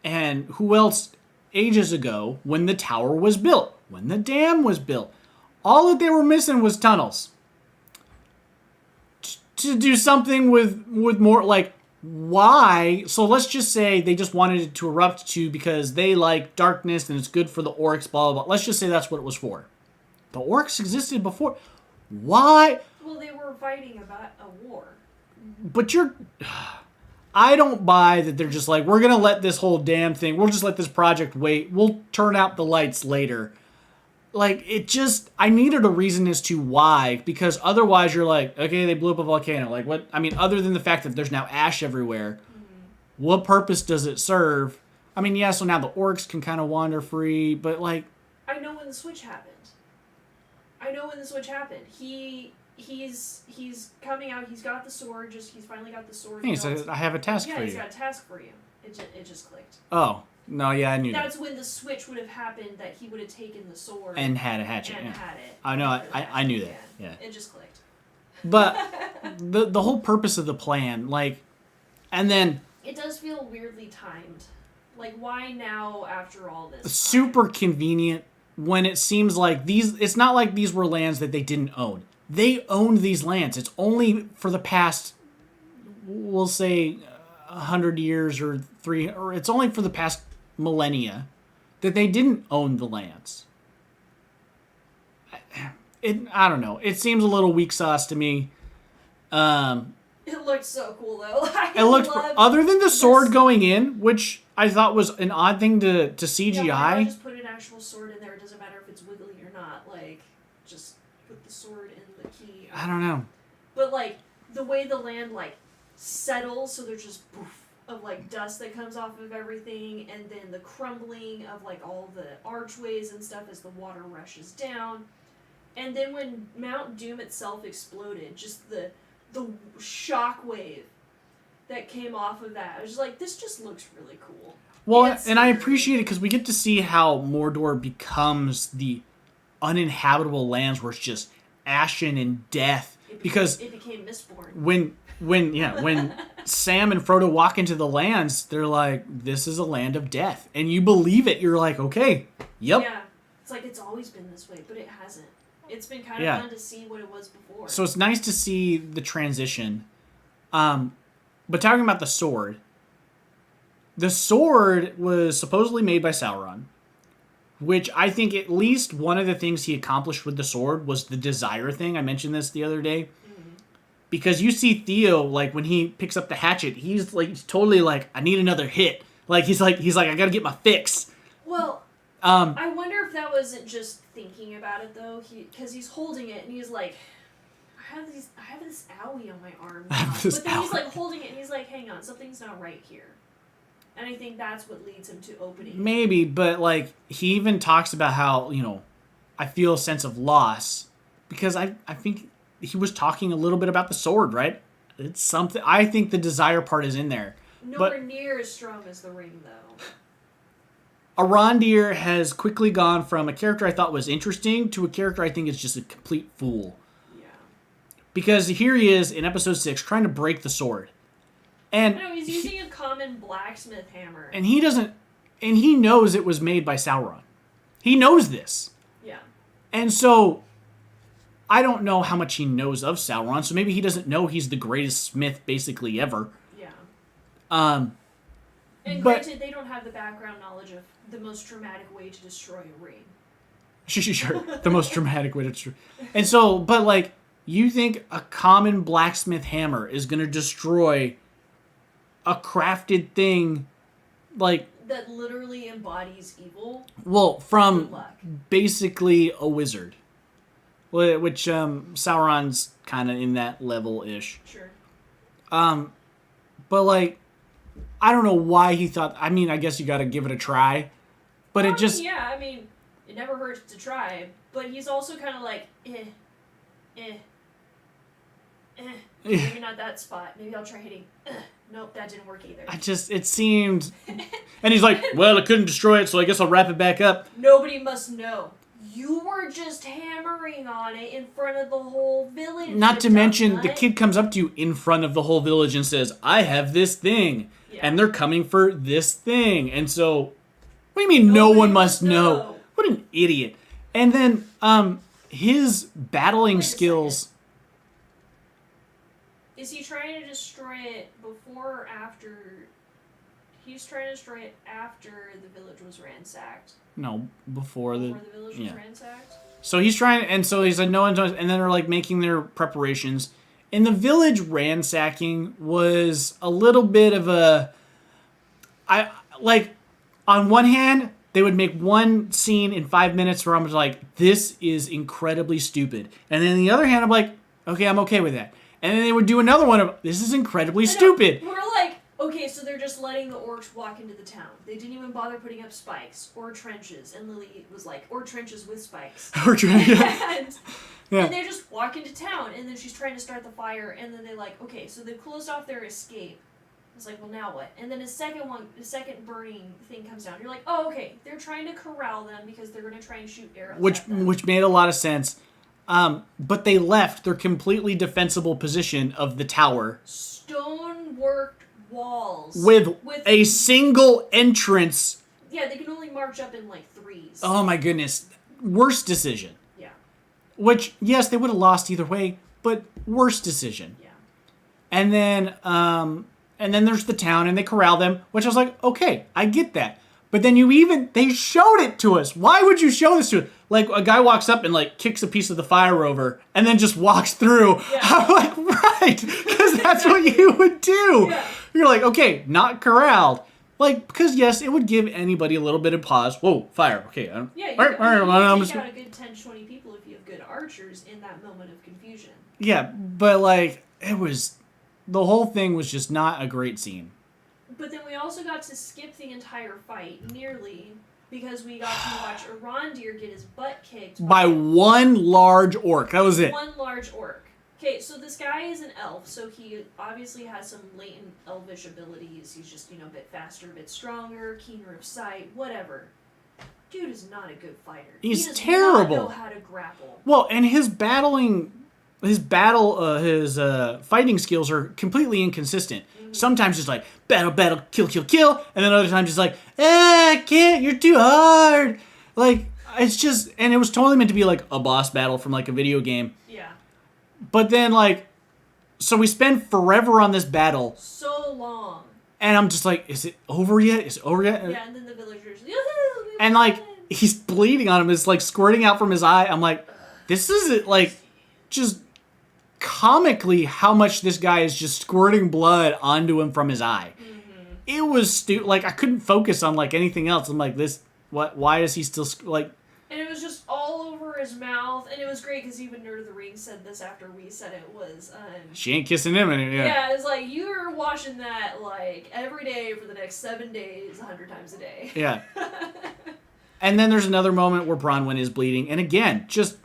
and who else ages ago when the tower was built, when the dam was built. All that they were missing was tunnels. To do something with more, like... Why? So let's just say they just wanted it to erupt because they like darkness and it's good for the orcs, blah, blah, blah. Let's just say that's what it was for. The orcs existed before. Why? Well, they were fighting about a war. But I don't buy that they're just like, we're going to let this whole damn thing, we'll just let this project wait. We'll turn out the lights later. like, it just, I needed a reason as to why, because otherwise you're like, okay, they blew up a volcano. Like, what? I mean, other than the fact that there's now ash everywhere, what purpose does it serve? I mean, yeah, so now the orcs can kind of wander free, but like, I know when the switch happened. He's coming out. He's got the sword. He's finally got the sword. he said, I have a task for Yeah, he's you. got a task for you. It just clicked. Oh, no, yeah, I knew That's when the switch would have happened. That he would have taken the sword and had a hatchet. and Yeah. had it. I know, I knew that. Yeah. It just clicked. But the whole purpose of the plan, like, and then It does feel weirdly timed. Like, why now after all this? super convenient when it seems like it's not like these were lands that they didn't own. They owned these lands. It's only for the past, we'll say, 100 years or it's only for the past millennia that they didn't own the lands. I don't know. It seems a little weak sauce to me. It looked so cool though. It looked, other than the sword going in, which I thought was an odd thing to CGI. Yeah, why not just put an actual sword in there? It doesn't matter if it's wiggly or not. Like, just put the sword in the key. I don't know. But like the way the land like settles, so there's just poof of like dust that comes off of everything, and then the crumbling of like all the archways and stuff as the water rushes down. And then when Mount Doom itself exploded, just the shockwave that came off of that, I was just like, this just looks really cool. Well, and I appreciate it because we get to see how Mordor becomes the uninhabitable lands where it's just ashen and death. Because it became Mistborn. When Sam and Frodo walk into the lands, they're like, this is a land of death. And you believe it. You're like, okay, yep. Yeah. It's like it's always been this way, but it hasn't. It's been kind of fun to see what it was before. So it's nice to see the transition. But talking about the sword was supposedly made by Sauron, which I think at least one of the things he accomplished with the sword was the desire thing. I mentioned this the other day. Mm-hmm. Because you see Theo, like, when he picks up the hatchet, he's totally like, I need another hit. Like, he's like, I gotta get my fix. Well, I wonder if that wasn't just thinking about it though. Because he's holding it and he's like, I have this owie on my arm now. But then he's like holding it and he's like, hang on, something's not right here. And I think that's what leads him to opening. Maybe, but like he even talks about how, I feel a sense of loss because I think he was talking a little bit about the sword, right? It's something. I think the desire part is in there. Nowhere near as strong as the ring, though. Arondir has quickly gone from a character I thought was interesting to a character I think is just a complete fool. Yeah. Because here he is in episode 6 trying to break the sword. And no, he's using a common blacksmith hammer. And he knows it was made by Sauron. He knows this. Yeah. And so I don't know how much he knows of Sauron, so maybe he doesn't know he's the greatest smith basically ever. Yeah. And granted, they don't have the background knowledge of the most dramatic way to destroy a ring. Sure. The most dramatic way to destroy. And so, but like, you think a common blacksmith hammer is going to destroy a crafted thing like that literally embodies evil? Well, from basically a wizard. Which Sauron's kind of in that level-ish. Sure. But like, I don't know why he thought. I mean, I guess you got to give it a try. But it just. Yeah, I mean, it never hurts to try. But he's also kind of like, maybe not that spot. Maybe I'll try hitting. Nope, that didn't work either. It seemed. And he's like, well, I couldn't destroy it, so I guess I'll wrap it back up. Nobody must know. You were just hammering on it in front of the whole village. Not to mention, the kid comes up to you in front of the whole village and says, I have this thing. Yeah. And they're coming for this thing. And so, what do you mean no one must know? What an idiot. And then, his battling skills. Is he trying to destroy it before or after? He's trying to destroy it after the village was ransacked. No, before the village was ransacked. So he's trying, and so he said no one's, and then they're like making their preparations. And the village ransacking was a little bit of a, on one hand, they would make one scene in 5 minutes where I'm just like, this is incredibly stupid. And then on the other hand, I'm like, okay, I'm okay with that. And then they would do another one of, this is incredibly stupid. We're like, okay, so they're just letting the orcs walk into the town. They didn't even bother putting up spikes or trenches. And Lily was like, or trenches with spikes. And they just walk into town. And then she's trying to start the fire. And then they're like, okay, so they've closed off their escape. It's like, well, now what? And then the second burning thing comes down. You're like, oh, okay, they're trying to corral them because they're going to try and shoot arrows at them. Which made a lot of sense. But they left their completely defensible position of the tower. Stoneworked walls. With a single entrance. Yeah, they can only march up in like threes. Oh my goodness. Worst decision. Yeah. Which, yes, they would have lost either way, but worst decision. Yeah. And then there's the town, and they corral them, which I was like, okay, I get that. But then they showed it to us. Why would you show this to us? Like, a guy walks up and, like, kicks a piece of the fire over, and then just walks through. Yeah. I'm like, right, because that's what you would do. Yeah. You're like, okay, not corralled. Like, because, yes, it would give anybody a little bit of pause. Whoa, fire, okay. Yeah, you can take out a good 10, 20 people if you have good archers in that moment of confusion. Yeah, but, like, the whole thing was just not a great scene. But then we also got to skip the entire fight, nearly, because we got to watch Arondir get his butt kicked by one large orc. That was it. One large orc. Okay, so this guy is an elf, so he obviously has some latent elvish abilities. He's just, a bit faster, a bit stronger, keener of sight, whatever. Dude is not a good fighter. He's he does terrible. Not know how to grapple. Well, and his fighting skills are completely inconsistent. Mm-hmm. Sometimes it's like, battle, kill, and then other times it's like, I can't, you're too hard. Like, it's just, and it was totally meant to be like a boss battle from like a video game. Yeah. But then like, so we spend forever on this battle. So long. And I'm just like, is it over yet? Yeah, and then the villagers, and like, he's bleeding on him. It's like squirting out from his eye. I'm like, this is like, just comically how much this guy is just squirting blood onto him from his eye. Mm-hmm. It was stupid. Like, I couldn't focus on like anything else. I'm like, why is he still like... And it was just all over his mouth, and it was great because even Nerd of the Rings said this after we said it was... she ain't kissing him. Yeah, it's like, you're watching that like every day for the next 7 days, 100 times a day. Yeah. And then there's another moment where Bronwyn is bleeding, and again, just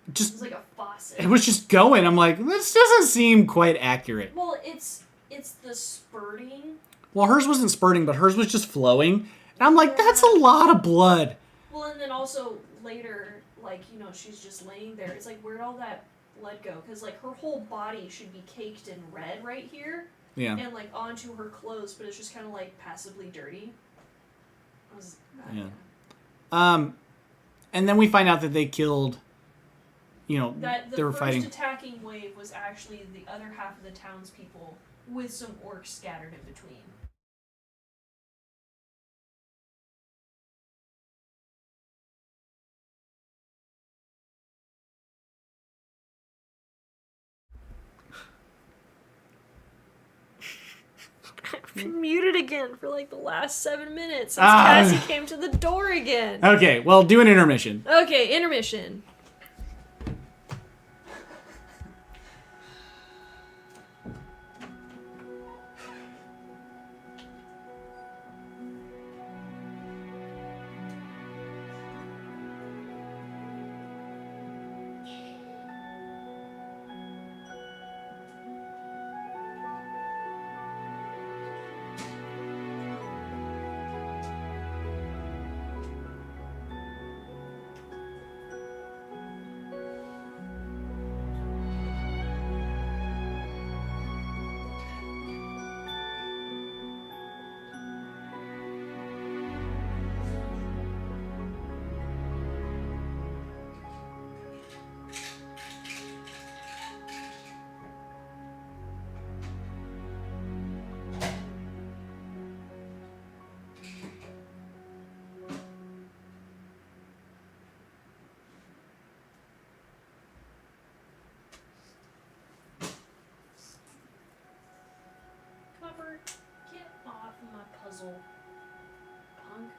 it was like a faucet. It was just going. I'm like, this doesn't seem quite accurate. Well, it's the spurting. Well, hers wasn't spurting, but hers was just flowing. And I'm like, that's a lot of blood. Well, and then also later, like, she's just laying there. It's like, where'd all that blood go? Because, like, her whole body should be caked in red right here. Yeah. And, like, onto her clothes, but it's just kind of, like, passively dirty. Yeah. And then we find out that they killed... that they were the fighting. first attacking wave was actually the other half of the townspeople with some orcs scattered in between. I've been muted again for like the last 7 minutes since Cassie came to the door again. Okay, well, do an intermission. Okay, intermission. Get off my puzzle, punk.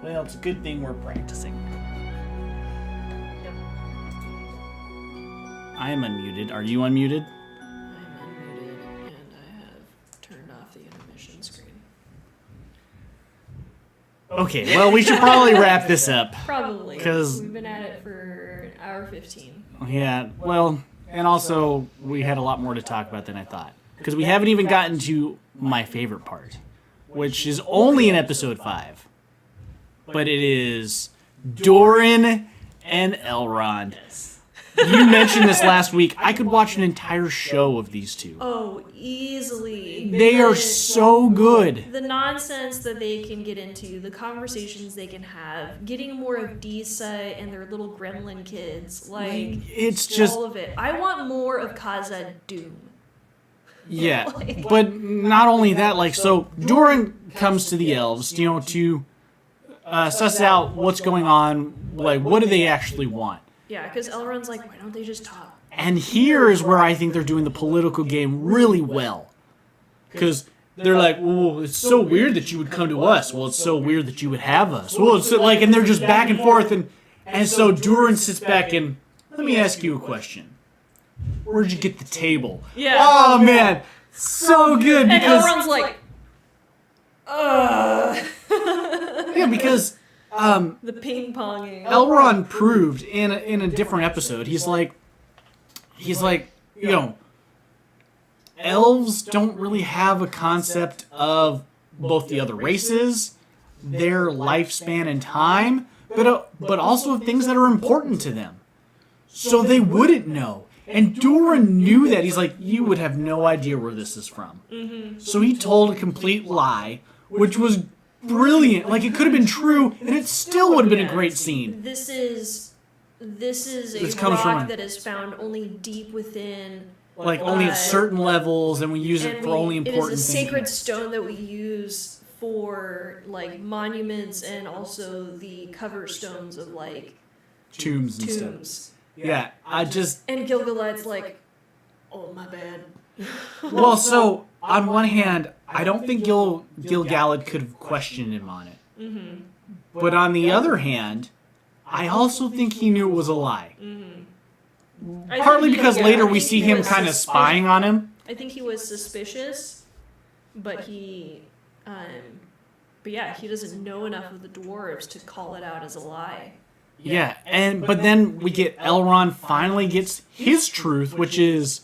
Well, it's a good thing we're practicing. Yep. I am unmuted. Are you unmuted? I'm unmuted and I have turned off the intermission screen. Okay, well, we should probably wrap this up. Probably. 'Cause- we've been at it for an hour 15. Yeah, well, and also, we had a lot more to talk about than I thought. Because we haven't even gotten to my favorite part, which is only in episode 5. But it is Doran and Elrond. You mentioned this last week. I could watch an entire show of these two. Oh, easily. They are so good. The nonsense that they can get into, the conversations they can have, getting more of Disa and their little gremlin kids, like It's just, all of it. I want more of Khazad Doom. yeah. But not only that, like, so Doran comes to the elves, to suss out what's going on, like, what do they actually want? Yeah, because Elrond's like, why don't they just talk? And here is where I think they're doing the political game really well. Because they're like, well, it's so weird that you would come to us. Well, it's so weird that you would have us. Well, it's like, and they're just back and forth. And so Durin sits back and, let me ask you a question. Where'd you get the table? Yeah. Oh, man. So good. And Because, Elrond's like, yeah, because the ping ponging. Elrond proved in a different episode. He's like, elves don't really have a concept of both the other races, their lifespan and time, but also of things that are important to them. So they wouldn't know. And Durin knew that. He's like, you would have no idea where this is from. Mm-hmm. So he told a complete lie, which was brilliant. Like, it could have been true, and it still would have been a great scene. This is This a comes rock from- that is found only deep within. Like, only at certain levels, and we use it for only important It is a things. sacred stone that we use for, like, monuments and also the cover stones of, like, Tombs and stuff. tombs. Yeah, I just... And Gil-galad's like, oh, my bad. Well, so, on one hand, I don't think Gil-galad could have questioned him on it. Mm-hmm. But on the other hand, I also think he knew it was a lie. Partly because later we see him kind of spying on him. I think he was suspicious, but he... but yeah, he doesn't know enough of the dwarves to call it out as a lie. Yeah, but then we get Elrond finally gets his truth, which is,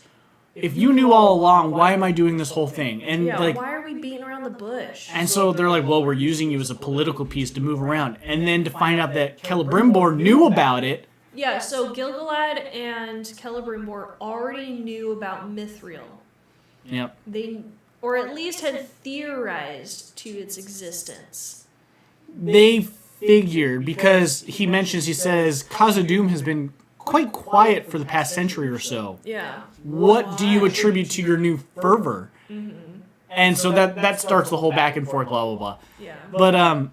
if you knew all along, why am I doing this whole thing? And Yeah, like, why are we beating around the bush? and so they're like, well, we're using you as a political piece to move around, and then to find out that Celebrimbor knew about it. Yeah, so Gil-galad and Celebrimbor already knew about Mithril. Yep. Or at least had theorized to its existence. They figured, because he says, Khazad-dûm has been quite quiet for the past century or so. Yeah. What do you attribute to your new fervor? Mm-hmm. And so that starts the whole back and forth, blah, blah, blah. Yeah. But,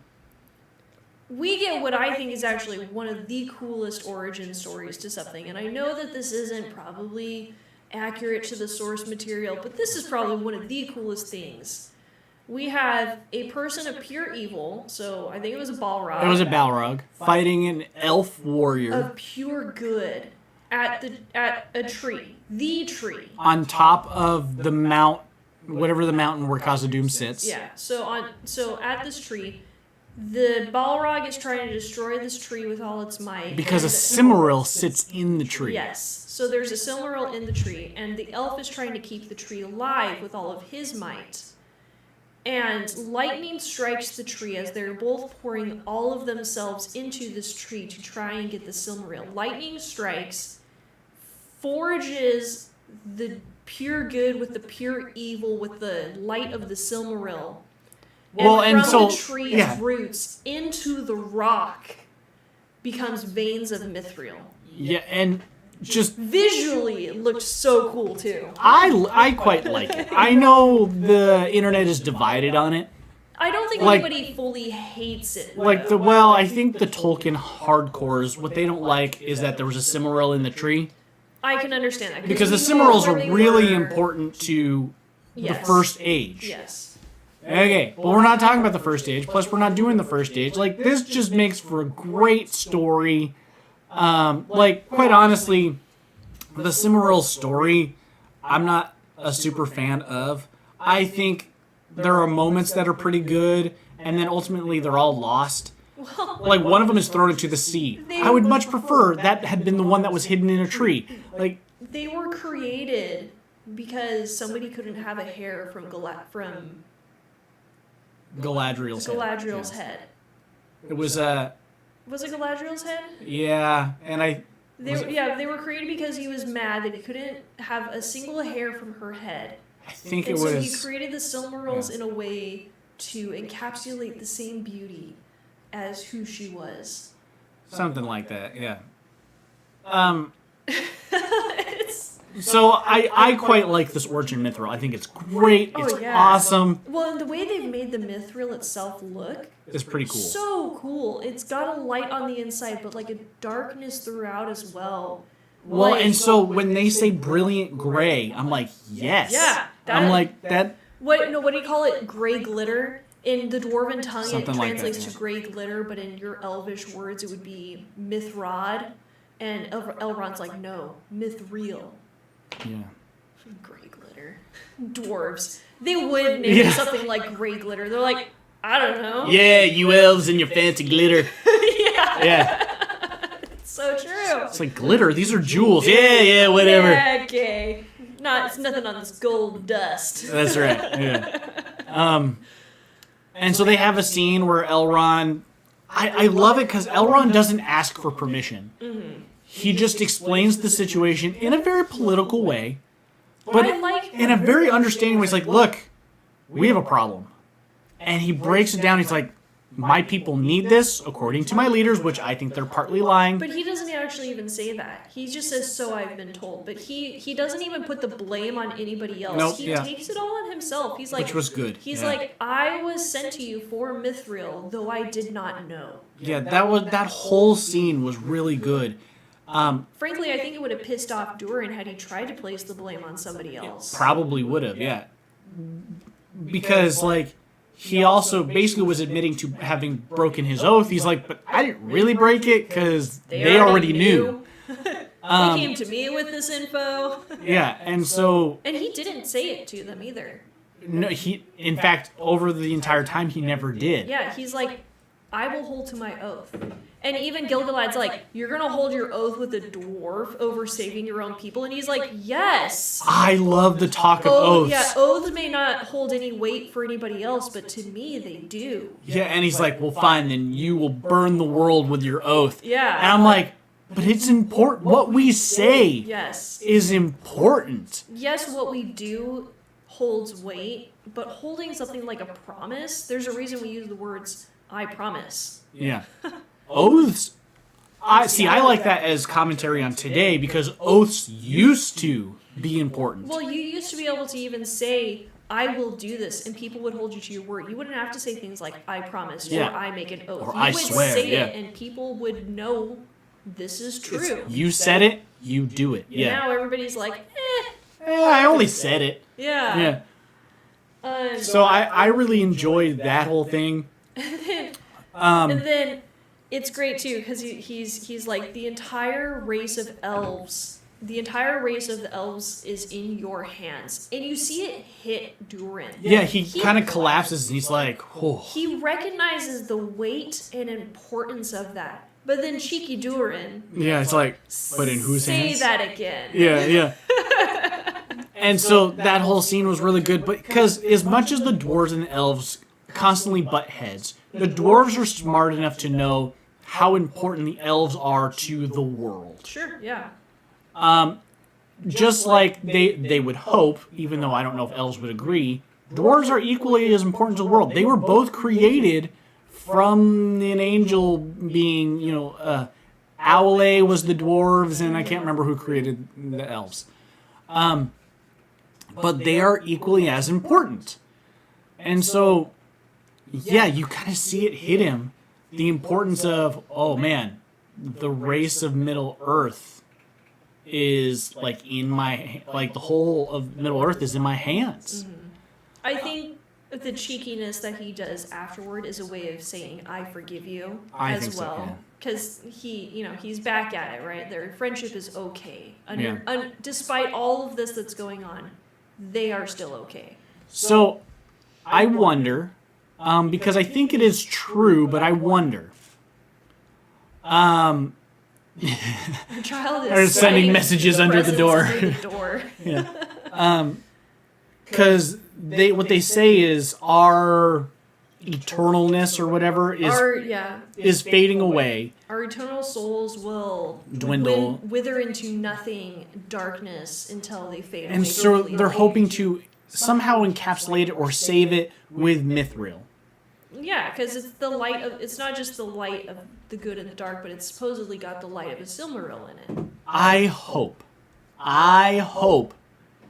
We get what I think is actually one of the coolest origin stories to something. And I know that this isn't probably accurate to the source material, but this is probably one of the coolest things. We have a person of pure evil, so I think it was a Balrog. it was a Balrog fighting an elf warrior of pure good at a tree, the tree. on top of the mount, whatever the mountain where Khazad-dûm sits. Yeah. So at this tree, the Balrog is trying to destroy this tree with all its might. Because a and- Cimmeril sits in the tree. Yes. So there's a Silmaril in the tree, and the elf is trying to keep the tree alive with all of his might. And lightning strikes the tree as they're both pouring all of themselves into this tree to try and get the Silmaril. Lightning strikes, forges the pure good with the pure evil with the light of the Silmaril. And from the tree's roots into the rock becomes veins of Mithril. Yeah, and just Visually, it looked so cool too. I quite like it. I know the internet is divided on it. I don't think Like- anybody fully hates it. I think the Tolkien hardcores, what they don't like is that there was a Cimmeril in the tree. I can understand that Because the we know Cimmerils where are they really were. important to the Yes. First Age. Yes. Okay, but we're not talking about the first age. Plus, we're not doing the first age. Like, this just makes for a great story. Like, quite honestly, the Cimmeril's story, I'm not a super fan of. I think there are moments that are pretty good, and then ultimately they're all lost. Like, one of them is thrown into the sea. I would much prefer that had been the one that was hidden in a tree. Like, they were created because somebody couldn't have a hair from Galadriel's head. Galadriel's head. It was, Was it Galadriel's head? yeah, and They were created because he was mad that he couldn't have a single hair from her head. I think And it so was... he created the Silmarils in a way to encapsulate the same beauty as who she was. Something like that, yeah. It's, So I quite like this origin mithril. I think it's great. It's awesome. Well, and the way they've made the mithril itself look, It's pretty cool. so cool. It's got a light on the inside, but like a darkness throughout as well. Well, Like- and so when they say brilliant gray, I'm like, yes. Yeah, I'm like, that... what do you call it? Gray glitter. In the Dwarven tongue, Something it like that, translates yeah. to gray glitter, but in your Elvish words, it would be mithrod. And Elrond's like, no, mithril. Yeah. Gray glitter. Dwarves. They would name Yeah. something like gray glitter. They're like, I don't know. Yeah, you elves and your fancy glitter. Yeah. Yeah. It's so true. It's like, glitter? These are jewels. Yeah, whatever. Yeah, okay. It's nothing on this gold dust. That's right. Yeah. And so they have a scene where Elrond... I love it because Elrond doesn't ask for permission. Mm-hmm. He just explains the situation in a very political way, but I like in a very understanding way. He's like, look, we have a problem. And he breaks it down. He's like, my people need this, according to my leaders, which I think they're partly lying. But he doesn't actually even say that. He just says, so I've been told. But he doesn't even put the blame on anybody else. Nope, he yeah. takes it all on himself. He's like, Which was good. He's Yeah. like, I was sent to you for Mithril, though I did not know. Yeah, that whole scene was really good. Frankly, I think it would have pissed off Durin had he tried to place the blame on somebody else. Probably would have, yeah. Because, like, he also basically was admitting to having broken his oath. He's like, but I didn't really break it because they already knew. They came to me with this info. Yeah, and so... And he didn't say it to them either. No, in fact, over the entire time, he never did. Yeah, he's like, I will hold to my oath. And even Gilgalad's like, you're gonna hold your oath with a dwarf over saving your own people? And he's like, yes! I love the talk of Oh, oaths. yeah, oaths may not hold any weight for anybody else, but to me, they do. Yeah, and he's like, well, fine, then you will burn the world with your oath. Yeah. And I'm like, but it's important. What we say Yes. is important. Yes, what we do holds weight, but holding something like a promise, there's a reason we use the words, I promise. Yeah. Oaths, I like that as commentary on today because oaths used to be important. Well, you used to be able to even say, I will do this, and people would hold you to your word. You wouldn't have to say things like, I promise, Yeah. or I make an oath. Or you I would swear, say yeah. it, and people would know this is true. You said it, you do it. Yeah. Now everybody's like, I only said it. yeah. Yeah. So I really enjoyed that whole thing. And then it's great too because he's like the entire race of elves. The entire race of the elves is in your hands, and you see it hit Durin. Yeah, he kind of collapses and he's like, oh. He recognizes the weight and importance of that, but then cheeky Durin. Yeah, it's like, but in whose hands? Say that again. Yeah, yeah. And so that whole scene was really good, but because as much as the dwarves and the elves constantly butt heads, the dwarves are smart enough to know how important the elves are to the world. Sure. Yeah. Just like they would hope, even though I don't know if elves would agree, dwarves are equally as important to the world. They were both created from an angel being, Owle was the dwarves, and I can't remember who created the elves. But they are equally as important. And so, yeah, you kind of see it hit him. The importance of, oh man, the race of Middle Earth is like the whole of Middle Earth is in my hands. I think the cheekiness that he does afterward is a way of saying I forgive you I as think so, yeah. well, because he's back at it, right? Their friendship is okay despite all of this that's going on. They are still okay. So I wonder, because I think it is true, but I wonder. The child They're is sending messages under the door. Under the door. Because what they say is our eternalness or whatever is fading away. Our eternal souls will Dwindle. wither into nothing, darkness until they fade away. And so completely. they're hoping to somehow encapsulate it or save it with Mithril. Yeah, because it's the light of. It's not just the light of the good and the dark, but it's supposedly got the light of a Silmaril in it. I hope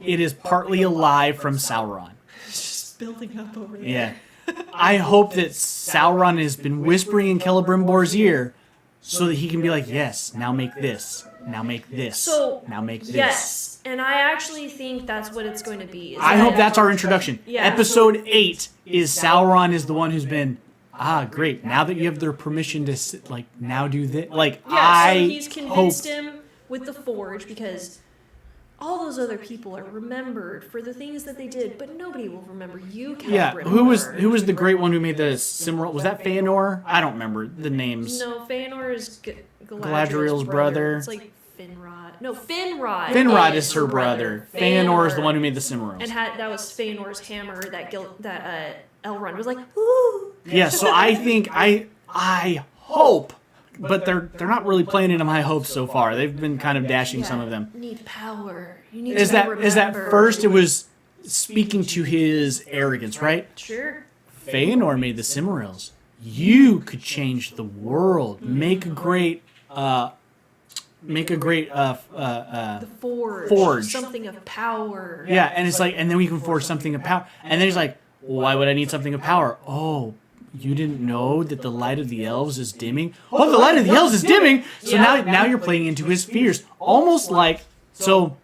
it is partly alive from Sauron. It's just building up over there. Yeah. I hope that Sauron has been whispering in Celebrimbor's ear so that he can be like, yes, now make this. Now make this. So, now make this. Yes, and I actually think that's what it's going to be. I hope that's our introduction. Yeah. Episode 8 is Sauron is the one who's been, great. Now that you have their permission to, now do this. So he's convinced him with the Forge because all those other people are remembered for the things that they did, but nobody will remember you, Celebrimbor. Yeah, who was the great one who made the Silmaril? Was that Feanor? I don't remember the names. No, Feanor is Galadriel's brother. It's like Finrod. No, Finrod. Finrod is her brother. Feanor is the one who made the Silmarils. And that was Feanor's hammer that Elrond was like, ooh. Yeah, so I think I hope, but they're not really playing into my hopes so far. They've been kind of dashing some of them. Need power. You need Is to remember. that first it was speaking to his arrogance, right? Sure. Feanor made the Silmarils. You could change the world. Make a great The forge. Something of power. Yeah, and it's like, and then we can forge something of power. And then he's like, why would I need something of power? Oh, you didn't know that the light of the elves is dimming? Oh, the light of the elves is dimming! So now you're playing into his fears. Almost like, so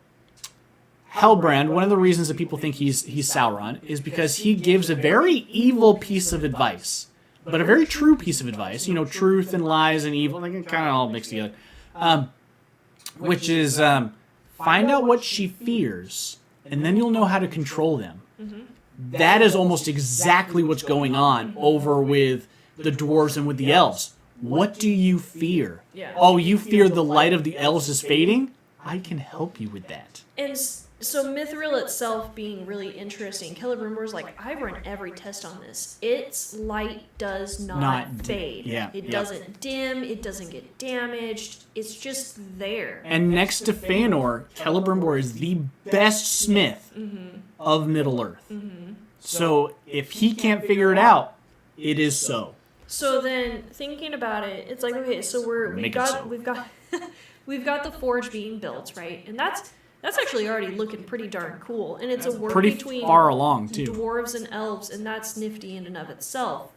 Halbrand, one of the reasons that people think he's Sauron is because he gives a very evil piece of advice, but a very true piece of advice. Truth and lies and evil, they can kind of all mix together. Which is find out what she fears, and then you'll know how to control them. Mm-hmm. That is almost exactly what's going on over with the dwarves and with the elves. What do you fear? Yeah. Oh, you fear the light of the elves is fading? I can help you with that. And so Mithril itself being really interesting, Celebrimbor's like, I run every test on this. Its light does not fade. It doesn't dim. It doesn't get damaged. It's just there. And next to Feanor, Celebrimbor is the best smith of Middle-earth. Mm-hmm. So if he can't figure it out, it is so. So then, thinking about it, it's like, okay, so we've got we've got the forge being built, right? And that's actually already looking pretty darn cool. And it's a work pretty between far along too. Dwarves and elves, and that's nifty in and of itself.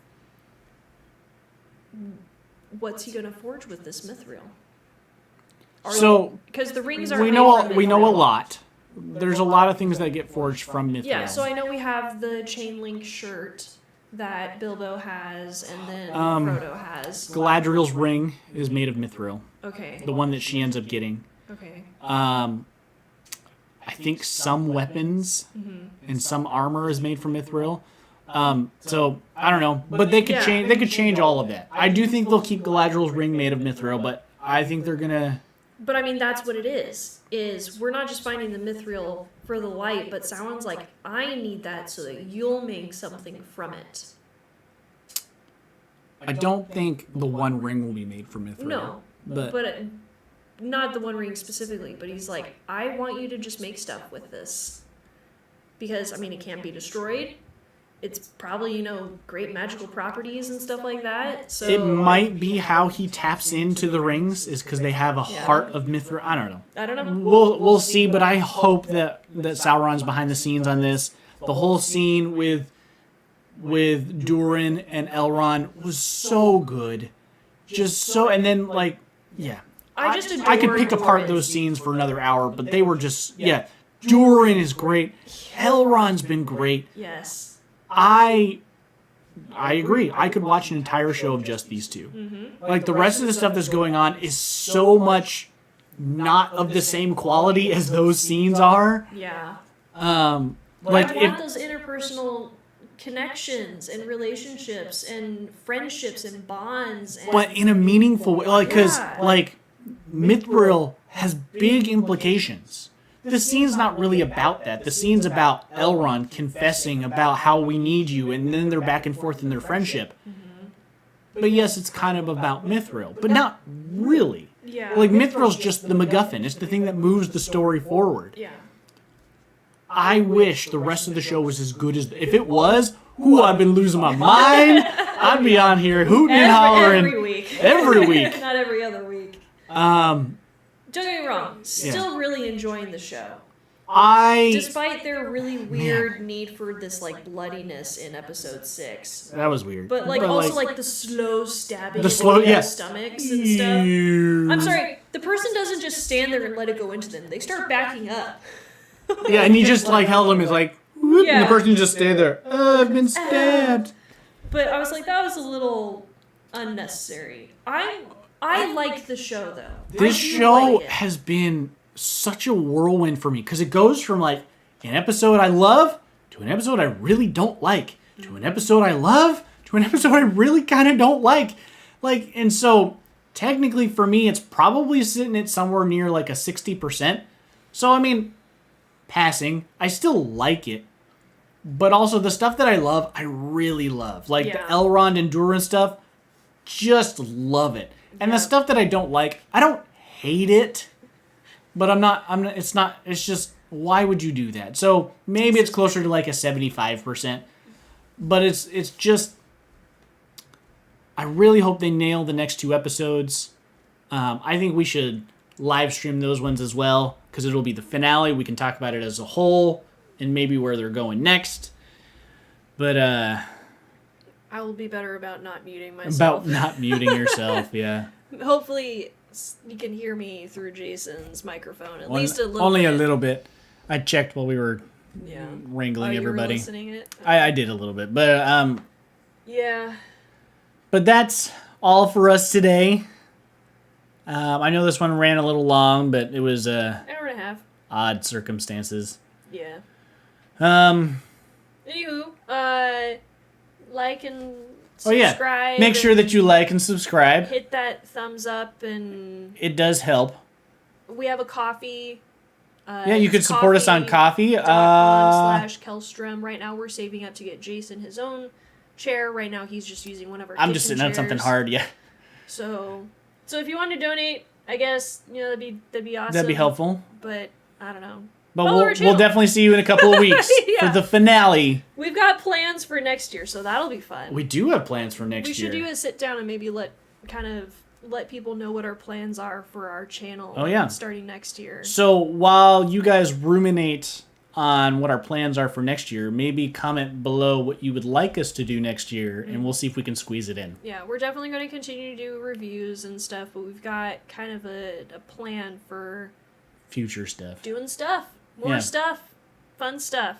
What's he gonna forge with this mithril? Because the rings are we know a lot. There's a lot of things that get forged from mithril. Yeah, so I know we have the chain link shirt that Bilbo has, and then Frodo has. Galadriel's ring is made of mithril. Okay. The one that she ends up getting. Okay. I think some weapons and some armor is made from mithril. So I don't know, but they could change. They could change all of that. I do think they'll keep Galadriel's ring made of mithril, but I think they're gonna. But I mean, that's what it is. Is we're not just finding the mithril for the light, but Sauron's like, I need that so that you'll make something from it. I don't think the One Ring will be made from mithril. No, but not the One Ring specifically. But he's like, I want you to just make stuff with this, because I mean, it can't be destroyed. It's probably, great magical properties and stuff like that. So it might be how he taps into the rings is because they have a heart of mithril. I don't know. We'll see, but I hope that Sauron's behind the scenes on this. The whole scene with Durin and Elrond was so good. Just so, and then I could pick apart those scenes for another hour, but they were just Durin is great. Elrond's been great. Yes. I agree. I could watch an entire show of just these two. Mm-hmm. Like, the rest of the stuff that's going on is so much not of the same quality as those scenes are. Yeah. Like, I want those interpersonal connections and relationships and friendships and bonds. And, but in a meaningful way. Like, because, Yeah. like, Mithril has big implications. The scene's not really about that. The scene's about Elrond confessing about how we need you, and then they're back and forth in their friendship. But yes, it's kind of about Mithril, but not really. yeah. Like, Mithril's just the MacGuffin. It's the thing that moves the story forward. Yeah. I wish the rest of the show was as good as... If it was, I've been losing my mind. I'd be on here hooting and hollering. Every week. Every week. Not every other week. Don't get me wrong. Still really enjoying the show. Despite their really weird need for this, like, bloodiness in episode 6. That was weird. But, like, also, like, the slow stabbing The slow- into their yeah. stomachs and stuff. I'm sorry, the person doesn't just stand there and let it go into them. They start backing up. Yeah, and he just, like, held him. He's like, whoop, and Yeah. the person just stayed there. I've been stabbed. But I was like, that was a little unnecessary. I like the show, though. This I do show like it. has been such a whirlwind for me because it goes from, like, an episode I love to an episode I really don't like to an episode I love to an episode I really kind of don't like. Like, and so technically for me, it's probably sitting at somewhere near like a 60%. So, I mean, passing. I still like it. But also the stuff that I love, I really love. Like the Yeah. Elrond and Durin stuff, just love it. And the Yeah. stuff that I don't like, I don't hate it. But it's just, why would you do that? So maybe it's closer to like a 75%. But it's just, I really hope they nail the next 2 episodes. I think we should live stream those ones as well, because it'll be the finale. We can talk about it as a whole and maybe where they're going next. But I will be better about not muting myself. about not muting yourself, yeah. Hopefully, you can hear me through Jason's microphone at least a little. Only bit. a little bit. I checked while we were Yeah. wrangling You were everybody. listening it? I did a little bit, but Yeah. But that's all for us today. I know this one ran a little long, but it was Hour and a half. odd circumstances. Yeah. Um, Anywho, like and oh yeah, subscribe. make sure that you like and subscribe. hit that thumbs up, and It does help. we have a coffee. Yeah, you could support us on Coffee. .com/Kelstrom. Right now, we're saving up to get Jason his own chair. Right now, he's just using one of our. I'm just kitchen sitting on something chairs. hard. Yeah, So if you want to donate, I guess that'd be awesome. that'd be helpful. But I don't know. But Follow our we'll channel. definitely see you in a couple of weeks Yeah. for the finale. We've got plans for next year, so that'll be fun. We do have plans for next We should year. do a sit down and maybe let people know what our plans are for our channel. Oh, yeah. Starting next year. So while you guys ruminate on what our plans are for next year, maybe comment below what you would like us to do next year, and we'll see if we can squeeze it in. Yeah, we're definitely going to continue to do reviews and stuff, but we've got kind of a plan for Future stuff. doing stuff. More Yeah. stuff. Fun stuff.